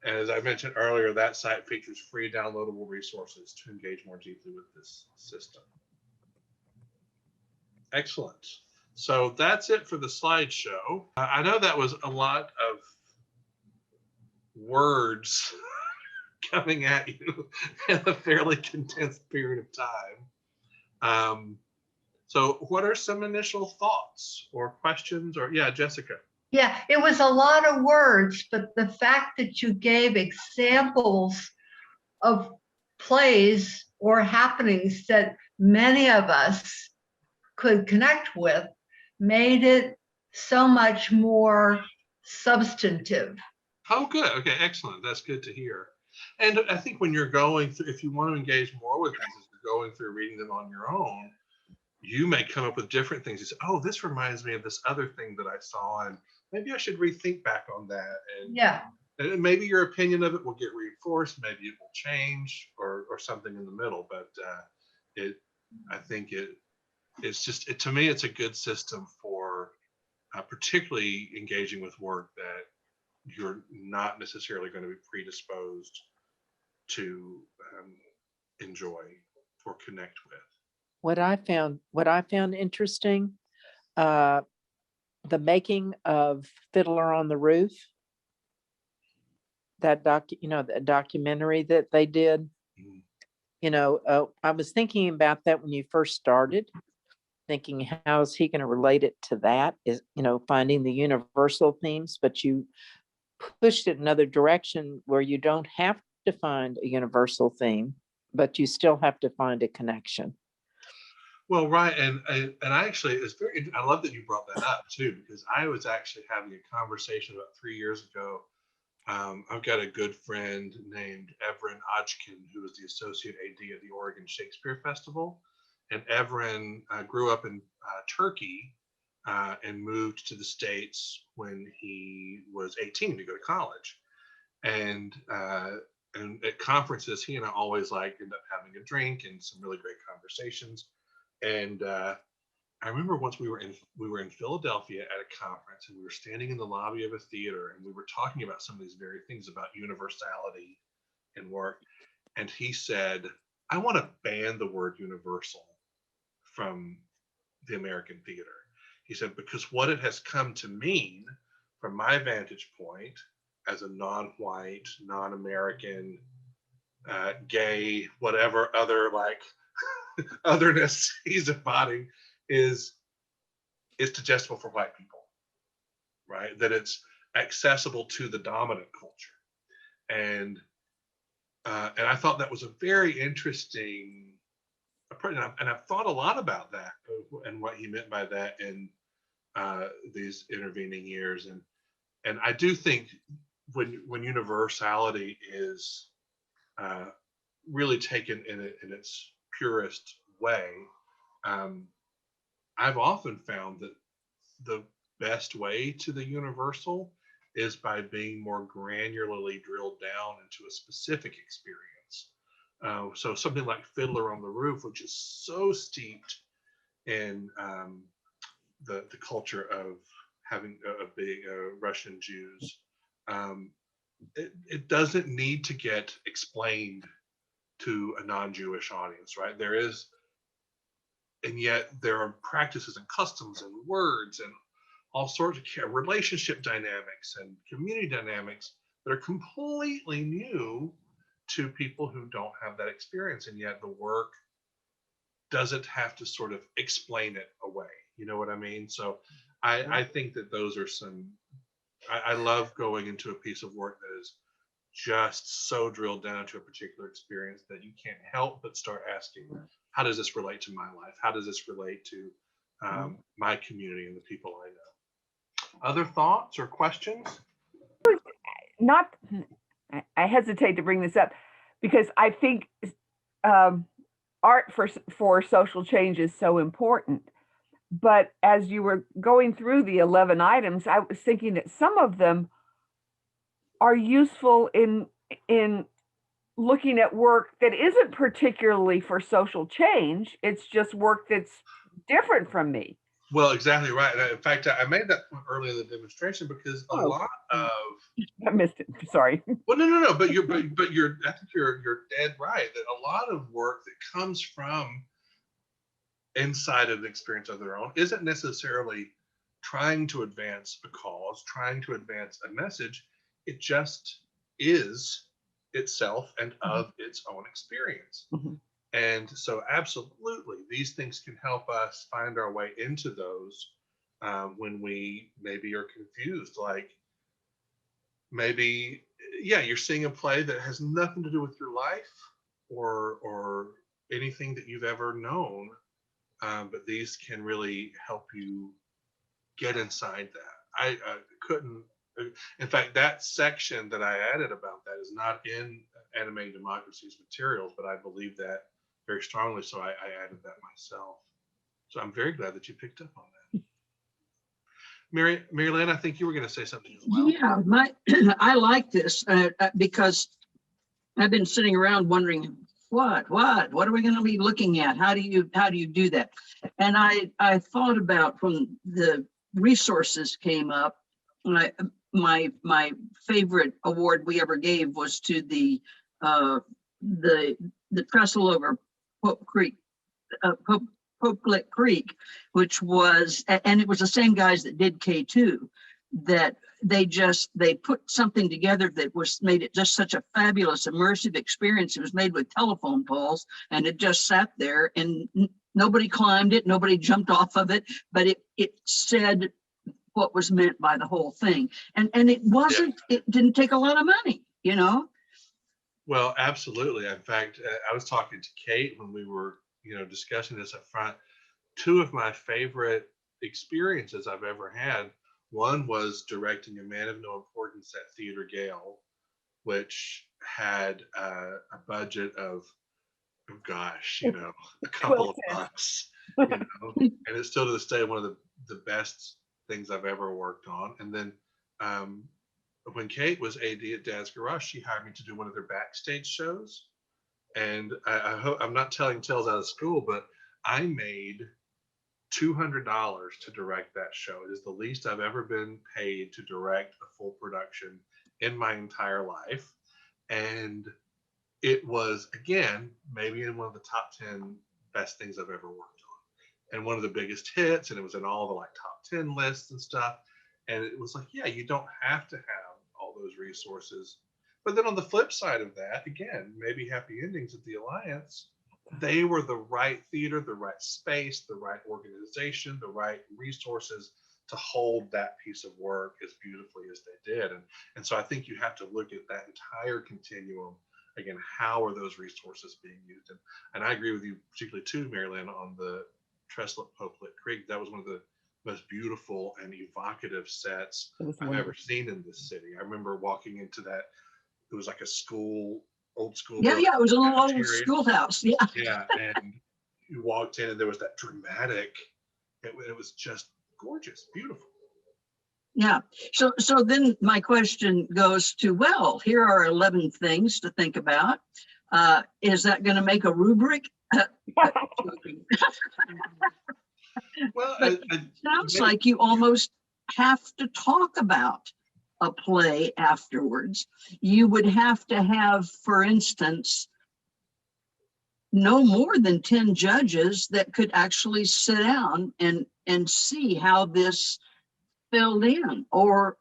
And as I mentioned earlier, that site features free downloadable resources to engage more deeply with this system. Excellent. So that's it for the slideshow. I know that was a lot of words coming at you in a fairly condensed period of time. So what are some initial thoughts or questions? Or yeah, Jessica. Yeah, it was a lot of words, but the fact that you gave examples of plays or happenings that many of us could connect with made it so much more substantive. Oh, good. Okay, excellent. That's good to hear. And I think when you're going through, if you want to engage more with these, as you're going through reading them on your own, you may come up with different things. You say, oh, this reminds me of this other thing that I saw, and maybe I should rethink back on that. And maybe your opinion of it will get reinforced. Maybe it will change, or something in the middle. But I think it's just to me, it's a good system for particularly engaging with work that you're not necessarily going to be predisposed to enjoy or connect with. What I found interesting, the making of Fiddler on the Roof, that the documentary that they did. I was thinking about that when you first started, thinking how is he going to relate it to that, is finding the universal themes, but you pushed it another direction where you don't have to find a universal theme, but you still have to find a connection. Well, right, and I actually, I love that you brought that up too, because I was actually having a conversation about 3 years ago. I've got a good friend named Evren Ajkin, who is the associate AD at the Oregon Shakespeare Festival, and Evren grew up in Turkey and moved to the States when he was 18 to go to college, and at conferences, he and I always end up having a drink and some really great conversations. And I remember once we were in Philadelphia at a conference, and we were standing in the lobby of a theater, and we were talking about some of these very things about universality in work. And he said, "I want to ban the word universal from the American theater." He said, because what it has come to mean from my vantage point as a non-white, non-American, gay, whatever other otherness he's embodying is digestible for white people, right? That it's accessible to the dominant culture. And I thought that was a very interesting approach. And I've thought a lot about that and what he meant by that in these intervening years. And I do think when universality is really taken in its purest way, I've often found that the best way to the universal is by being more granularly drilled down into a specific experience. So something like Fiddler on the Roof, which is so steeped in the culture of being Russian Jews, it doesn't need to get explained to a non-Jewish audience, right? And yet there are practices and customs and words and all sorts of relationship dynamics and community dynamics that are completely new to people who don't have that experience. And yet the work doesn't have to sort of explain it away. You know what I mean? So I think that those are I love going into a piece of work that is just so drilled down to a particular experience that you can't help but start asking, how does this relate to my life? How does this relate to my community and the people I know? Other thoughts or questions? I hesitate to bring this up because I think art for social change is so important. But as you were going through the 11 items, I was thinking that some of them are useful in looking at work that isn't particularly for social change. It's just work that's different from me. Well, exactly right. And in fact, I made that point earlier in the demonstration because a Oh. lot of I missed it. Sorry. well, no, but you're I think you're dead right that a lot of work that comes from inside of the experience of their own isn't necessarily trying to advance a cause, trying to advance a message. It just is itself and of its own experience. Mhm. And so, absolutely, these things can help us find our way into those when we maybe are confused. Like maybe, yeah, you're seeing a play that has nothing to do with your life or anything that you've ever known, but these can really help you get inside that. I couldn't. In fact, that section that I added about that is not in Animating Democracy's materials, but I believe that very strongly, so I added that myself. So I'm very glad that you picked up on that. Mary Lynn, I think you were going to say something as well. Yeah, I like this because I've been sitting around wondering what are we going to be looking at? How do you do that? And I thought about when the resources came up. My favorite award we ever gave was to the trestle over Popelet Creek, which was, and it was the same guys that did K2, that they put something together that made it just such a fabulous immersive experience. It was made with telephone poles and it just sat there and nobody climbed it, nobody jumped off of it, but it said what was meant by the whole thing. And it wasn't, it didn't take a lot of money, you know? Well, absolutely. In fact, I was talking to Kate when we were, discussing this up front. Two of my favorite experiences I've ever had. One was directing A Man of No Importance at Theater Gale, which had a budget of, oh gosh, a couple of bucks, and it's still to this day one of the best things I've ever worked on. And then when Kate was AD at Dad's Garage, she hired me to do one of their backstage shows. And I hope I'm not telling tales out of school, but I made $200 to direct that show. It is the least I've ever been paid to direct a full production in my entire life. And it was, again, maybe in one of the top 10 best things I've ever worked on. And one of the biggest hits, and it was in all the top 10 lists and stuff. And it was like, yeah, you don't have to have all those resources. But then on the flip side of that, again, maybe Happy Endings at the Alliance, they were the right theater, the right space, the right organization, the right resources to hold that piece of work as beautifully as they did. And so I think you have to look at that entire continuum. Again, how are those resources being used? And I agree with you, particularly too, Mary Lynn, on the Trestle at Popelet Creek. That was one of the most beautiful and evocative sets I've ever seen in this city. I remember walking into that. It was like a old school. Yeah, it was a little old schoolhouse. Yeah. Yeah, and you walked in and there was that dramatic, it was just gorgeous, beautiful. Yeah. So then my question goes to, well, here are 11 things to think about. Is that going to make a rubric? Well, it sounds like you almost have to talk about a play afterwards. You would have to have, for instance, no more than 10 judges that could actually sit down and see how this filled in or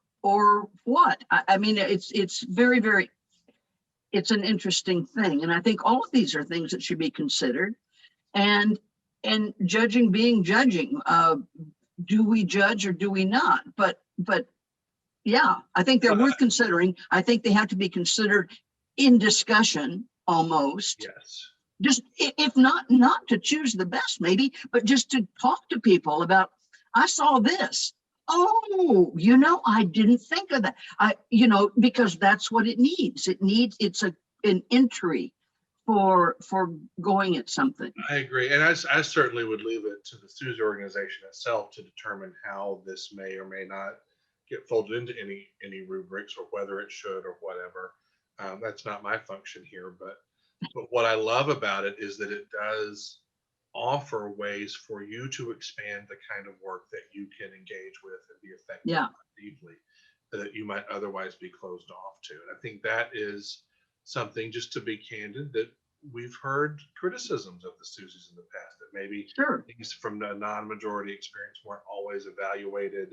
what. I mean, it's very, very, it's an interesting thing. And I think all of these are things that should be considered. And judging being judging, do we judge or do we not? But yeah, I think they're worth considering. I think they have to be considered in discussion almost. Yes. Just if not to choose the best maybe, but just to talk to people about, I saw this. Oh, I didn't think of that. Because that's what it needs. It's an entry for going at something. I agree. And I certainly would leave it to the Suzi organization itself to determine how this may or may not get folded into any rubrics, or whether it should or whatever. That's not my function here, but what I love about it is that it does offer ways for you to expand the kind of work that you can engage with and be affected Yeah. deeply, that you might otherwise be closed off to. And I think that is something, just to be candid, that we've heard criticisms of the Suzis in the past, that maybe Sure. things from the non-majority experience weren't always evaluated,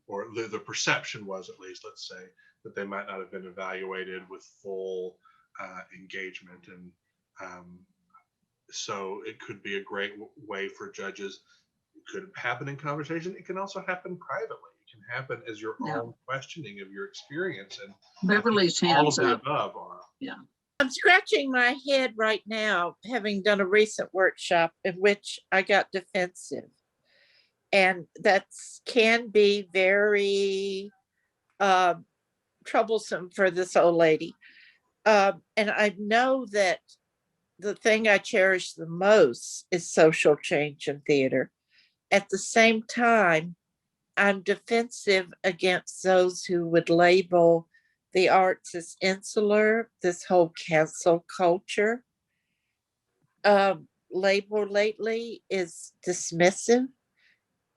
or the perception was, at least, let's say, that they might not have been evaluated with full engagement. And so it could be a great way for judges. It could happen in conversation. It can also happen privately. It can happen as your Yeah. own questioning of your experience. And Beverly's all of hands the up. above are. I'm scratching my head right now, having done a recent workshop in which I got defensive. And that's can be very troublesome for this old lady. And I know that the thing I cherish the most is social change in theater. At the same time, I'm defensive against those who would label the arts as insular, this whole cancel culture label lately is dismissive.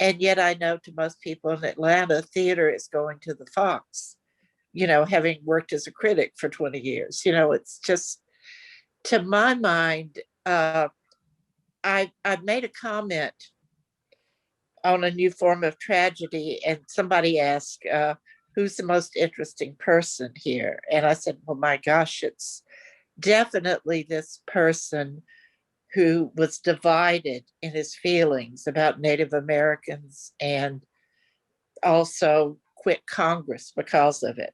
And yet I know to most people in Atlanta, theater is going to the Fox, having worked as a critic for 20 years. It's just, to my mind, I made a comment on a new form of tragedy, and somebody asked, who's the most interesting person here? And I said, well, my gosh, it's definitely this person who was divided in his feelings about Native Americans, and also quit Congress because of it.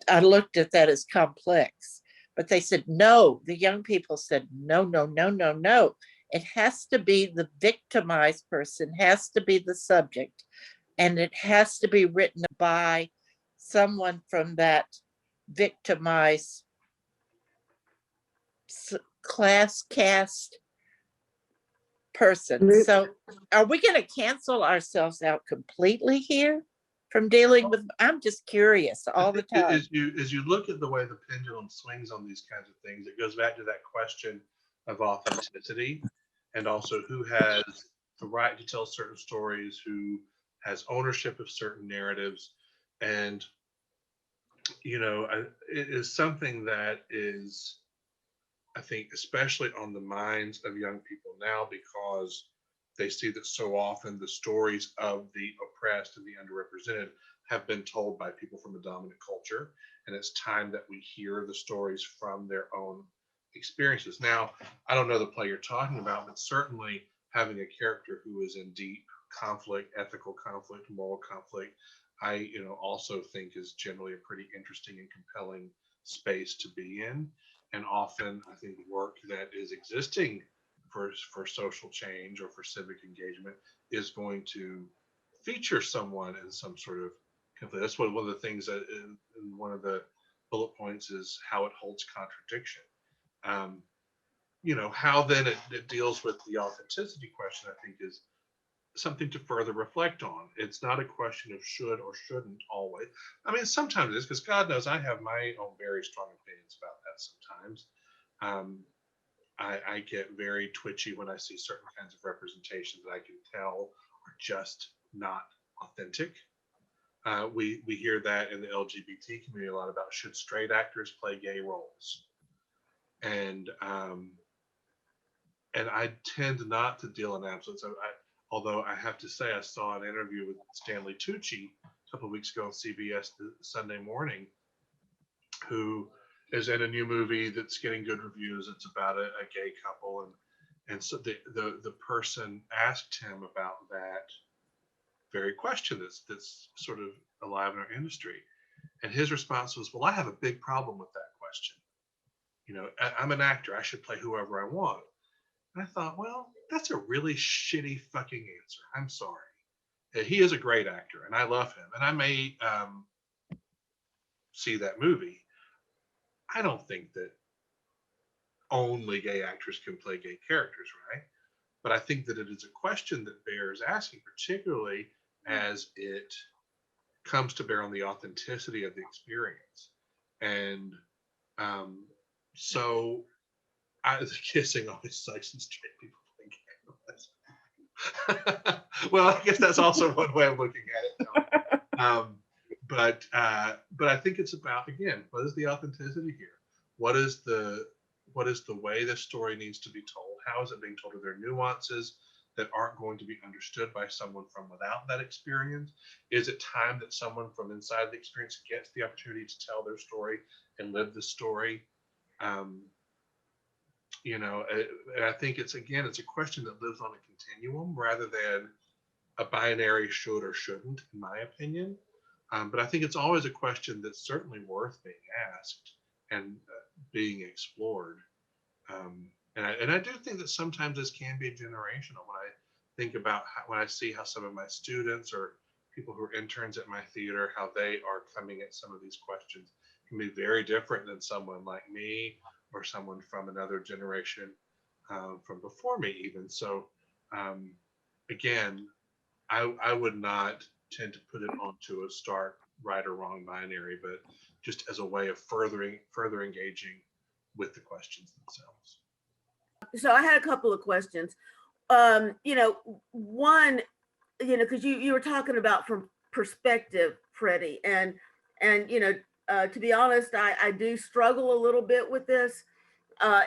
I looked at that as complex, but they said, no, the young people said, no, no, no, no, no. It has to be the victimized person, has to be the subject, and it has to be written by someone from that victimized class caste person. So are we going to cancel ourselves out completely here from dealing with? I'm just curious all the time. As you look at the way the pendulum swings on these kinds of things, it goes back to that question of authenticity, and also who has the right to tell certain stories, who has ownership of certain narratives. And it is something that is, I think, especially on the minds of young people now, because they see that so often the stories of the oppressed and the underrepresented have been told by people from the dominant culture. And it's time that we hear the stories from their own experiences. Now, I don't know the play you're talking about, but certainly having a character who is in deep conflict, ethical conflict, moral conflict, I also think is generally a pretty interesting and compelling space to be in. And often I think work that is existing for social change or for civic engagement is going to feature someone in some sort of conflict. That's one of the things that in one of the bullet points is how it holds contradiction. How then it deals with the authenticity question, I think, is something to further reflect on. It's not a question of should or shouldn't always. I mean, sometimes it is, because God knows I have my own very strong opinions about that sometimes. I get very twitchy when I see certain kinds of representations that I can tell are just not authentic. We hear that in the LGBT community a lot about, should straight actors play gay roles? And I tend not to deal in absolutes. Although I have to say, I saw an interview with Stanley Tucci a couple of weeks ago on CBS Sunday Morning, who is in a new movie that's getting good reviews. It's about a gay couple, and so the person asked him about that very question that's sort of alive in our industry, and his response was, "Well, I have a big problem with that question. I'm an actor. I should play whoever I want." And I thought, well, that's a really shitty fucking answer. I'm sorry. He is a great actor, and I love him, and I may see that movie. I don't think that only gay actors can play gay characters, right? But I think that it is a question that bears asking, particularly as it comes to bear on the authenticity of the experience. And so the kissing always sucks and straight people play gay. Well, I guess that's also one way of looking at it. But I think it's about, again, what is the authenticity here? What is the way this story needs to be told? How is it being told? Are there nuances that aren't going to be understood by someone from without that experience? Is it time that someone from inside the experience gets the opportunity to tell their story and live the story? You know, and I think it's a question that lives on a continuum rather than a binary should or shouldn't, in my opinion. But I think it's always a question that's certainly worth being asked and being explored. And I do think that sometimes this can be generational. When I think about when I see how some of my students or people who are interns at my theater, how they are coming at some of these questions can be very different than someone like me or someone from another generation from before me even. So again, I would not tend to put it onto a stark right or wrong binary, but just as a way of further engaging with the questions themselves. So I had a couple of questions. One, because you were talking about from perspective, Freddie, and to be honest, I do struggle a little bit with this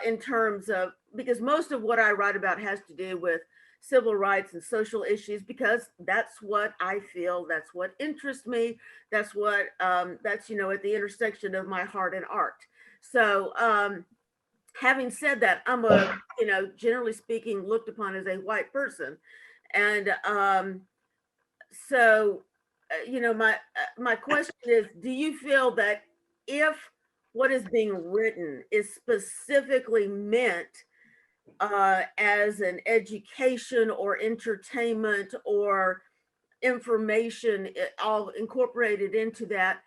in terms of, because most of what I write about has to do with civil rights and social issues, because that's what I feel, that's what interests me, that's what that's at the intersection of my heart and art. So having said that, I'm a generally speaking looked upon as a white person, and so my question is, do you feel that if what is being written is specifically meant as an education or entertainment or information, all incorporated into that,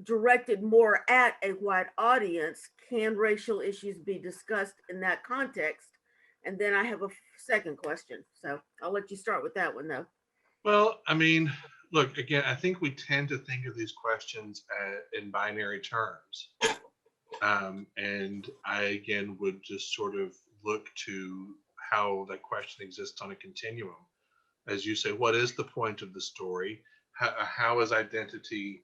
directed more at a white audience, can racial issues be discussed in that context? And then I have a second question. So I'll let you start with that one though. Well, I mean, look, again, I think we tend to think of these questions in binary terms. And I, again, would just sort of look to how that question exists on a continuum. As you say, what is the point of the story? How is identity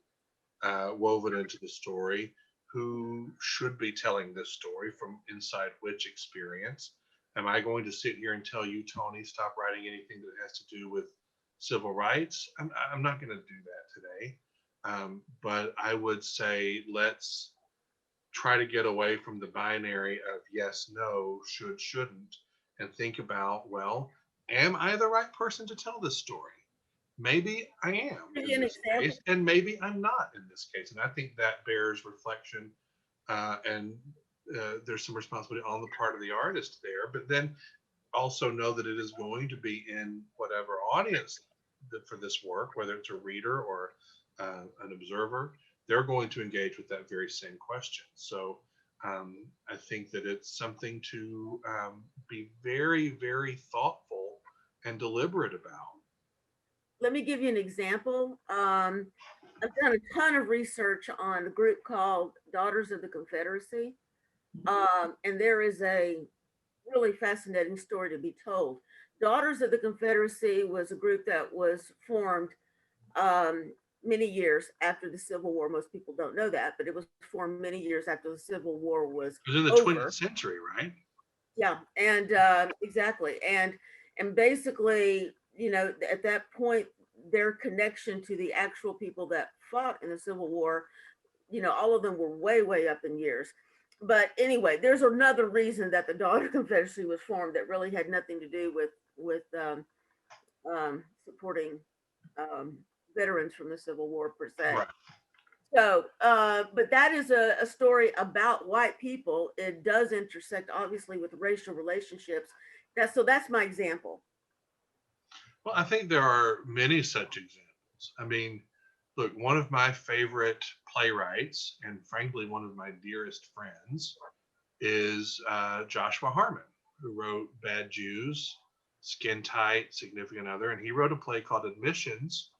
woven into the story? Who should be telling this story, from inside which experience? Am I going to sit here and tell you, Tony, stop writing anything that has to do with civil rights? I'm not going to do that today. But I would say let's try to get away from the binary of yes, no, should, shouldn't, and think about, well, am I the right person to tell this story? Maybe I am in this case, and maybe I'm not in this case. And I think that bears reflection, and there's some responsibility on the part of the artist there, but then also know that it is going to be in whatever audience for this work, whether it's a reader or an observer, they're going to engage with that very same question. So I think that it's something to be very, very thoughtful and deliberate about. Let me give you an example. I've done a ton of research on a group called Daughters of the Confederacy. And there is a really fascinating story to be told. Daughters of the Confederacy was a group that was formed many years after the Civil War. Most people don't know that, but it was formed many years after the Civil War was It was in the over. 20th century, right? Yeah, and exactly. And basically, at that point, their connection to the actual people that fought in the Civil War, all of them were way, way up in years. But anyway, there's another reason that the Daughter Confederacy was formed that really had nothing to do with supporting veterans from the Civil War per se. Right. So, but that is a story about white people. It does intersect obviously with racial relationships. That's my example. Well, I think there are many such examples. I mean, look, one of my favorite playwrights, and frankly, one of my dearest friends, is Joshua Harmon, who wrote Bad Jews, Skin Tight, Significant Other, and he wrote a play called Admissions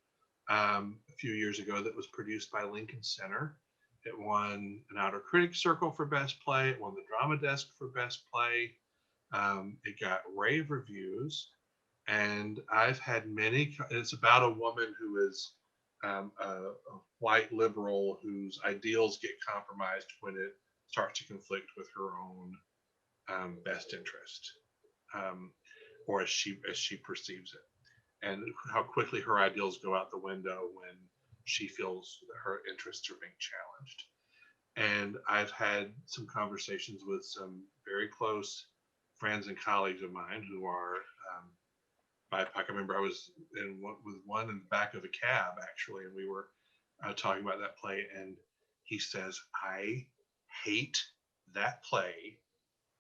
a few years ago that was produced by Lincoln Center. It won an Outer Critics Circle for Best Play. It won the Drama Desk for Best Play. It got rave reviews, and I've had many. It's about a woman who is a white liberal whose ideals get compromised when it starts to conflict with her own best interest, or as she perceives it, and how quickly her ideals go out the window when she feels her interests are being challenged. And I've had some conversations with some very close friends and colleagues of mine who are BIPOC. I remember I was with one in the back of a cab actually, and we were talking about that play, and he says, "I hate that play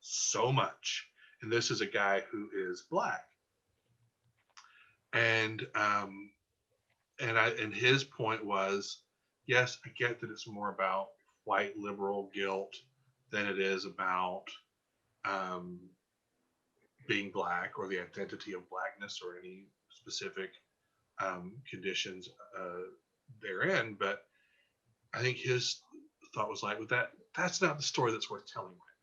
so much." And this is a guy who is Black, and and his point was, yes, I get that it's more about white liberal guilt than it is about um, being Black or the identity of Blackness or any specific conditions therein. But I think his thought was like, that's not the story that's worth telling right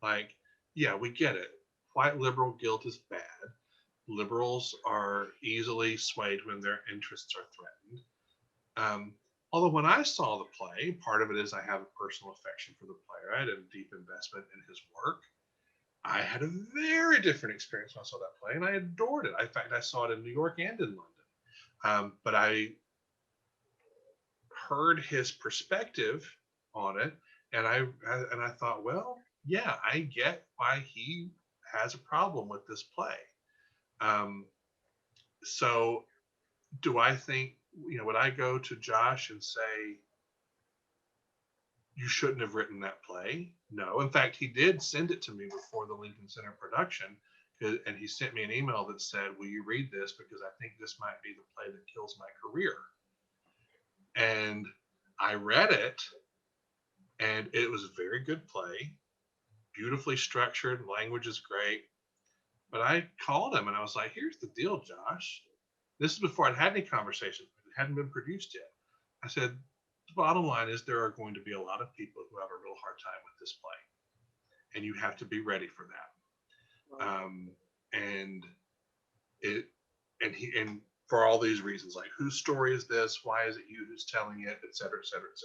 now. Like, yeah, we get it. White liberal guilt is bad. Liberals are easily swayed when their interests are threatened. Although when I saw the play, part of it is I have a personal affection for the playwright and a deep investment in his work. I had a very different experience when I saw that play, and I adored it. In fact, I saw it in New York and in London. But I heard his perspective on it, and I thought, well, yeah, I get why he has a problem with this play. So do I think, would I go to Josh and say, you shouldn't have written that play? No. In fact, he did send it to me before the Lincoln Center production, and he sent me an email that said, will you read this? Because I think this might be the play that kills my career. And I read it, and it was a very good play, beautifully structured, language is great. But I called him and I was like, here's the deal, Josh. This is before I'd had any conversations. It hadn't been produced yet. I said, the bottom line is there are going to be a lot of people who have a real hard time with this play, and you have to be ready for that. And for all these reasons, like whose story is this? Why is it you who's telling it, et cetera, et cetera, et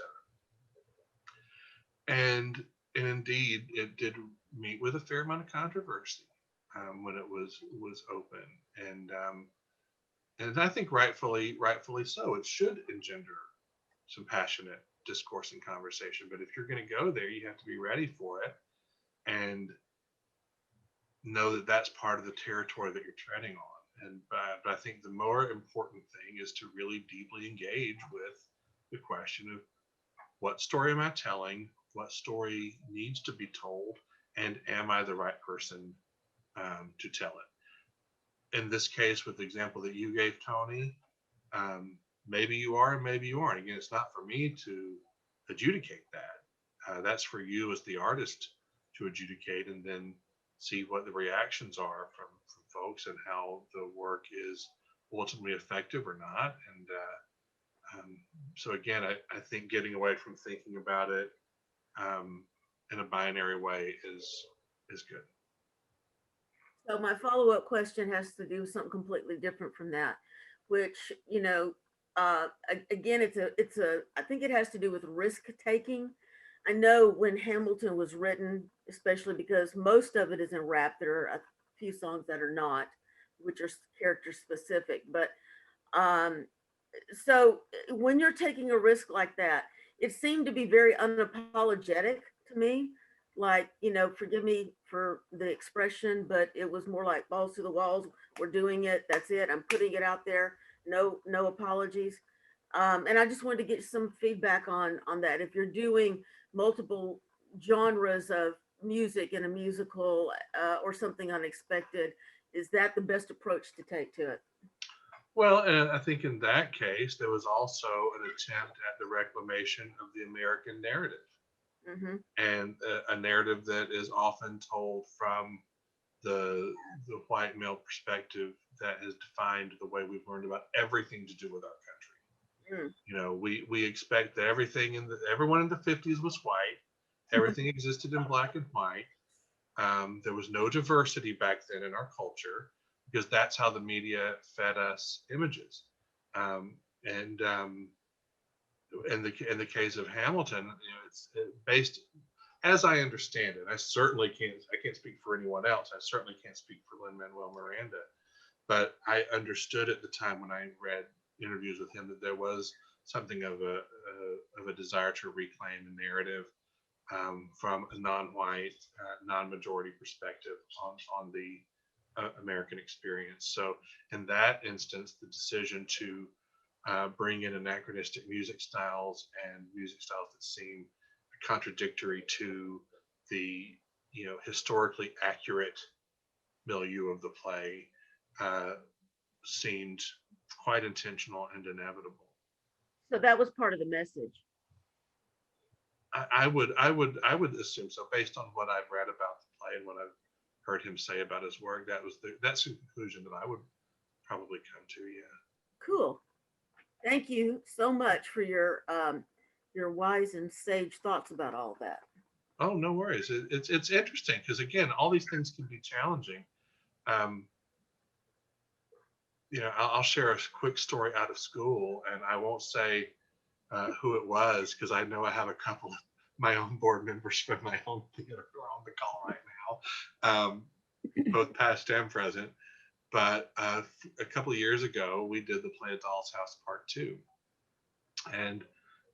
cetera. And indeed, it did meet with a fair amount of controversy when it was open, and I think rightfully so. It should engender some passionate discourse and conversation. But if you're going to go there, you have to be ready for it and know that that's part of the territory that you're treading on. And but I think the more important thing is to really deeply engage with the question of what story am I telling? What story needs to be told? And am I the right person to tell it? In this case, with the example that you gave, Tony, maybe you are and maybe you aren't. Again, it's not for me to adjudicate that. That's for you as the artist to adjudicate and then see what the reactions are from folks and how the work is ultimately effective or not. And so again, I think getting away from thinking about it in a binary way is good. So my follow-up question has to do with something completely different from that, which, again, I think it has to do with risk taking. I know when Hamilton was written, especially because most of it is in rap, there are a few songs that are not, which are character specific. But so when you're taking a risk like that, it seemed to be very unapologetic to me. Like, forgive me for the expression, but it was more like balls to the walls. We're doing it. That's it. I'm putting it out there. No apologies. And I just wanted to get some feedback on that. If you're doing multiple genres of music in a musical or something unexpected, is that the best approach to take to it? Well, and I think in that case, there was also an attempt at the reclamation of the American narrative. Mhm. and a narrative that is often told from the white male perspective that has defined the way we've learned about everything to do with our country. Mm. You know, we expect that everyone in the 50s was white, everything existed in black and white. There was no diversity back then in our culture because that's how the media fed us images. And in the case of Hamilton, you know, it's based, as I understand it. I can't speak for anyone else. I certainly can't speak for Lin-Manuel Miranda, but I understood at the time when I read interviews with him that there was something of a desire to reclaim a narrative from a non-white, non-majority perspective on the American experience. So in that instance, the decision to bring in anachronistic music styles and music styles that seem contradictory to the historically accurate milieu of the play uh, seemed quite intentional and inevitable. So that was part of the message. I would assume so, based on what I've read about the play and what I've heard him say about his work. That's the conclusion that I would probably come to. Yeah. Cool. Thank you so much for your wise and sage thoughts about all that. Oh, no worries. It's interesting because again, all these things can be challenging. Um, I'll share a quick story out of school, and I won't say who it was because I know I have a couple of my own board members from my own theater who are on the call right now, both past and present. But a couple of years ago, we did the play A Doll's House Part 2. And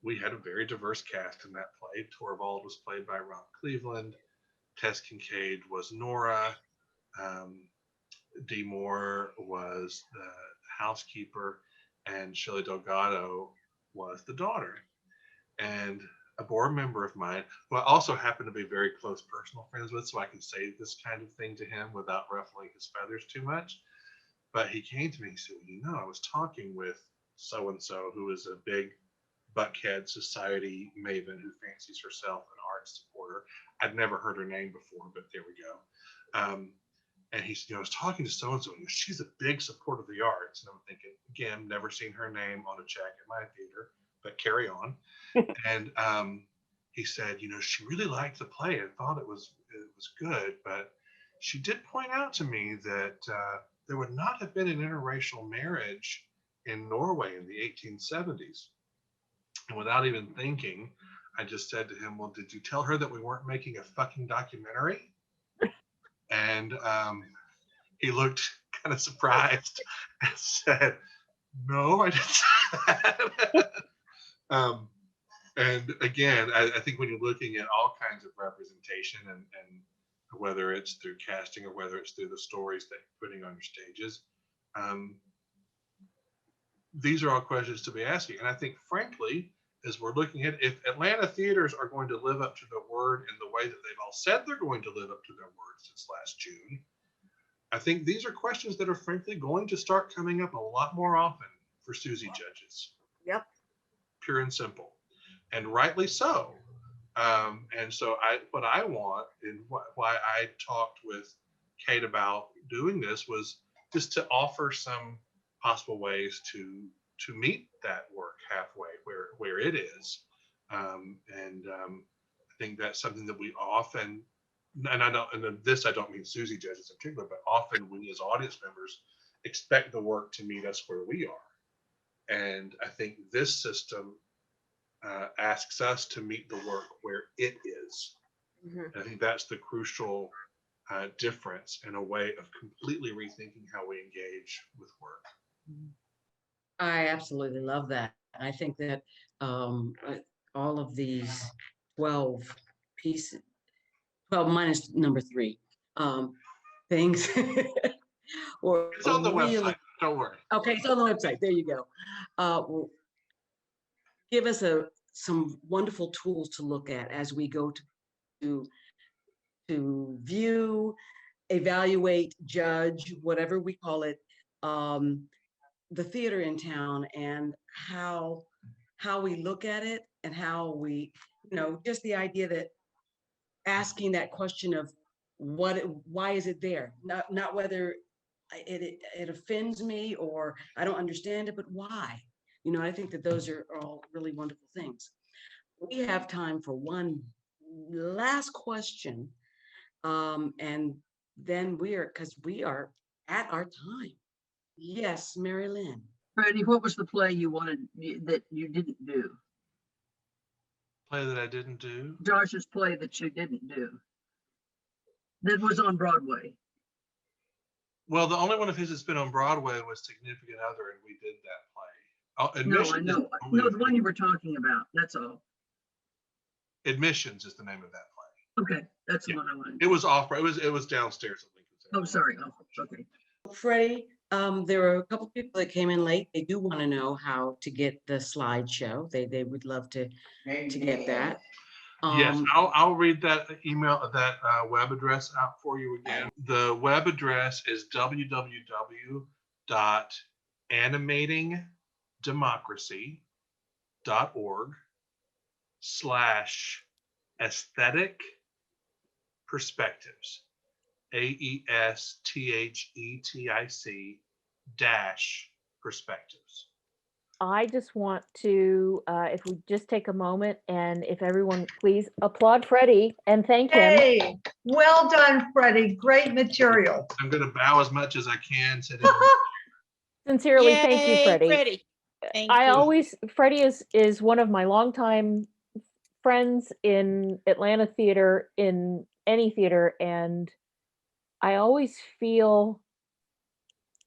we had a very diverse cast in that play. Torvald was played by Ron Cleveland. Tess Kincaid was Nora. Dee Moore was the housekeeper. And Shelley Delgado was the daughter. And a board member of mine, who I also happen to be very close personal friends with, so I can say this kind of thing to him without ruffling his feathers too much. But he came to me and said, I was talking with so-and-so, who is a big Buckhead society maven who fancies herself an art supporter. I'd never heard her name before, but there we go. And he said, I was talking to so-and-so, and she's a big supporter of the arts. And I'm thinking, again, never seen her name on a check at my theater, but carry on. And he said, she really liked the play and thought it was good, but she did point out to me that there would not have been an interracial marriage in Norway in the 1870s. And without even thinking, I just said to him, well, did you tell her that we weren't making a fucking documentary? And he looked kind of surprised and said, no, I didn't say that. And again, I think when you're looking at all kinds of representation and whether it's through casting or whether it's through the stories that you're putting on your stages, these are all questions to be asking. And I think, frankly, as we're looking at if Atlanta theaters are going to live up to their word in the way that they've all said they're going to live up to their word since last June, I think these are questions that are frankly going to start coming up a lot more often for Suzi judges. Yep. Pure and simple. And rightly so. And so what I want and why I talked with Kate about doing this was just to offer some possible ways to meet that work halfway where it is. I think that's something that we often, and I don't mean Suzi judges in particular, but often we as audience members expect the work to meet us where we are. And I think this system asks us to meet the work where it is. Mm-hmm. I think that's the crucial difference in a way of completely rethinking how we engage with work. I absolutely love that. I think that all of these 12 pieces, 12 minus number 3 things, or it's on the website. Don't worry. Okay, it's on the website. There you go. Will give us some wonderful tools to look at as we go to view, evaluate, judge, whatever we call it, the theater in town and how how we look at it and how we, just the idea that asking that question of why is it there? Not whether it offends me or I don't understand it, but why? I think that those are all really wonderful things. We have time for one last question. And then because we are at our time. Yes, Mary Lynn. Freddie, what was the play that you didn't do? Play that I didn't do. Josh's play that you didn't do. That was on Broadway. Well, the only one of his that's been on Broadway was Significant Other, and we did that play. No, I Admissions know. No, the one you were talking about. That's all. Admissions is the name of that play. Okay, that's the Yeah. one I wanted. It was off. It was downstairs at Lincoln Center. Oh, sorry. Oh, okay. Freddie, there were a couple people that came in late. They do want to know how to get the slideshow. They would love to get that. Yes, I'll read that email, that web address out for you again. The web address is www.animatingdemocracy.org/aesthetic perspectives. AESTHETIC-perspectives. I just want to, if we just take a moment and if everyone please applaud Freddie and thank him. Hey, well done, Freddie. Great material. I'm going to bow as much as I can. Sincerely, thank you, Freddie. Freddie. Thank you. Freddie is one of my longtime friends in Atlanta theater, in any theater, and I always feel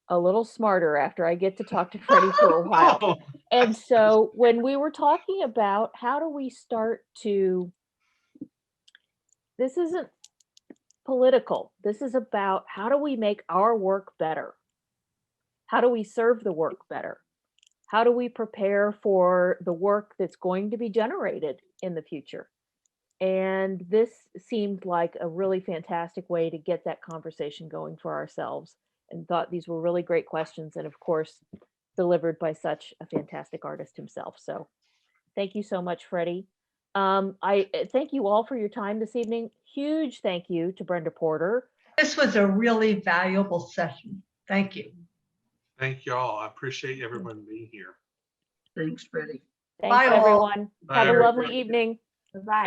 a little smarter after I get to talk to Freddie for a while. And so when we were talking about how do we start to, this isn't political. This is about how do we make our work better? How do we serve the work better? How do we prepare for the work that's going to be generated in the future? And this seemed like a really fantastic way to get that conversation going for ourselves, and thought these were really great questions. And of course, delivered by such a fantastic artist himself. So thank you so much, Freddie. I thank you all for your time this evening. Huge thank you to Brenda Porter. This was a really valuable session. Thank you. Thank y'all. I appreciate everyone being here. Thanks, Freddie. Thanks, Bye, all. everyone. Bye, Have a everybody. lovely evening. Bye.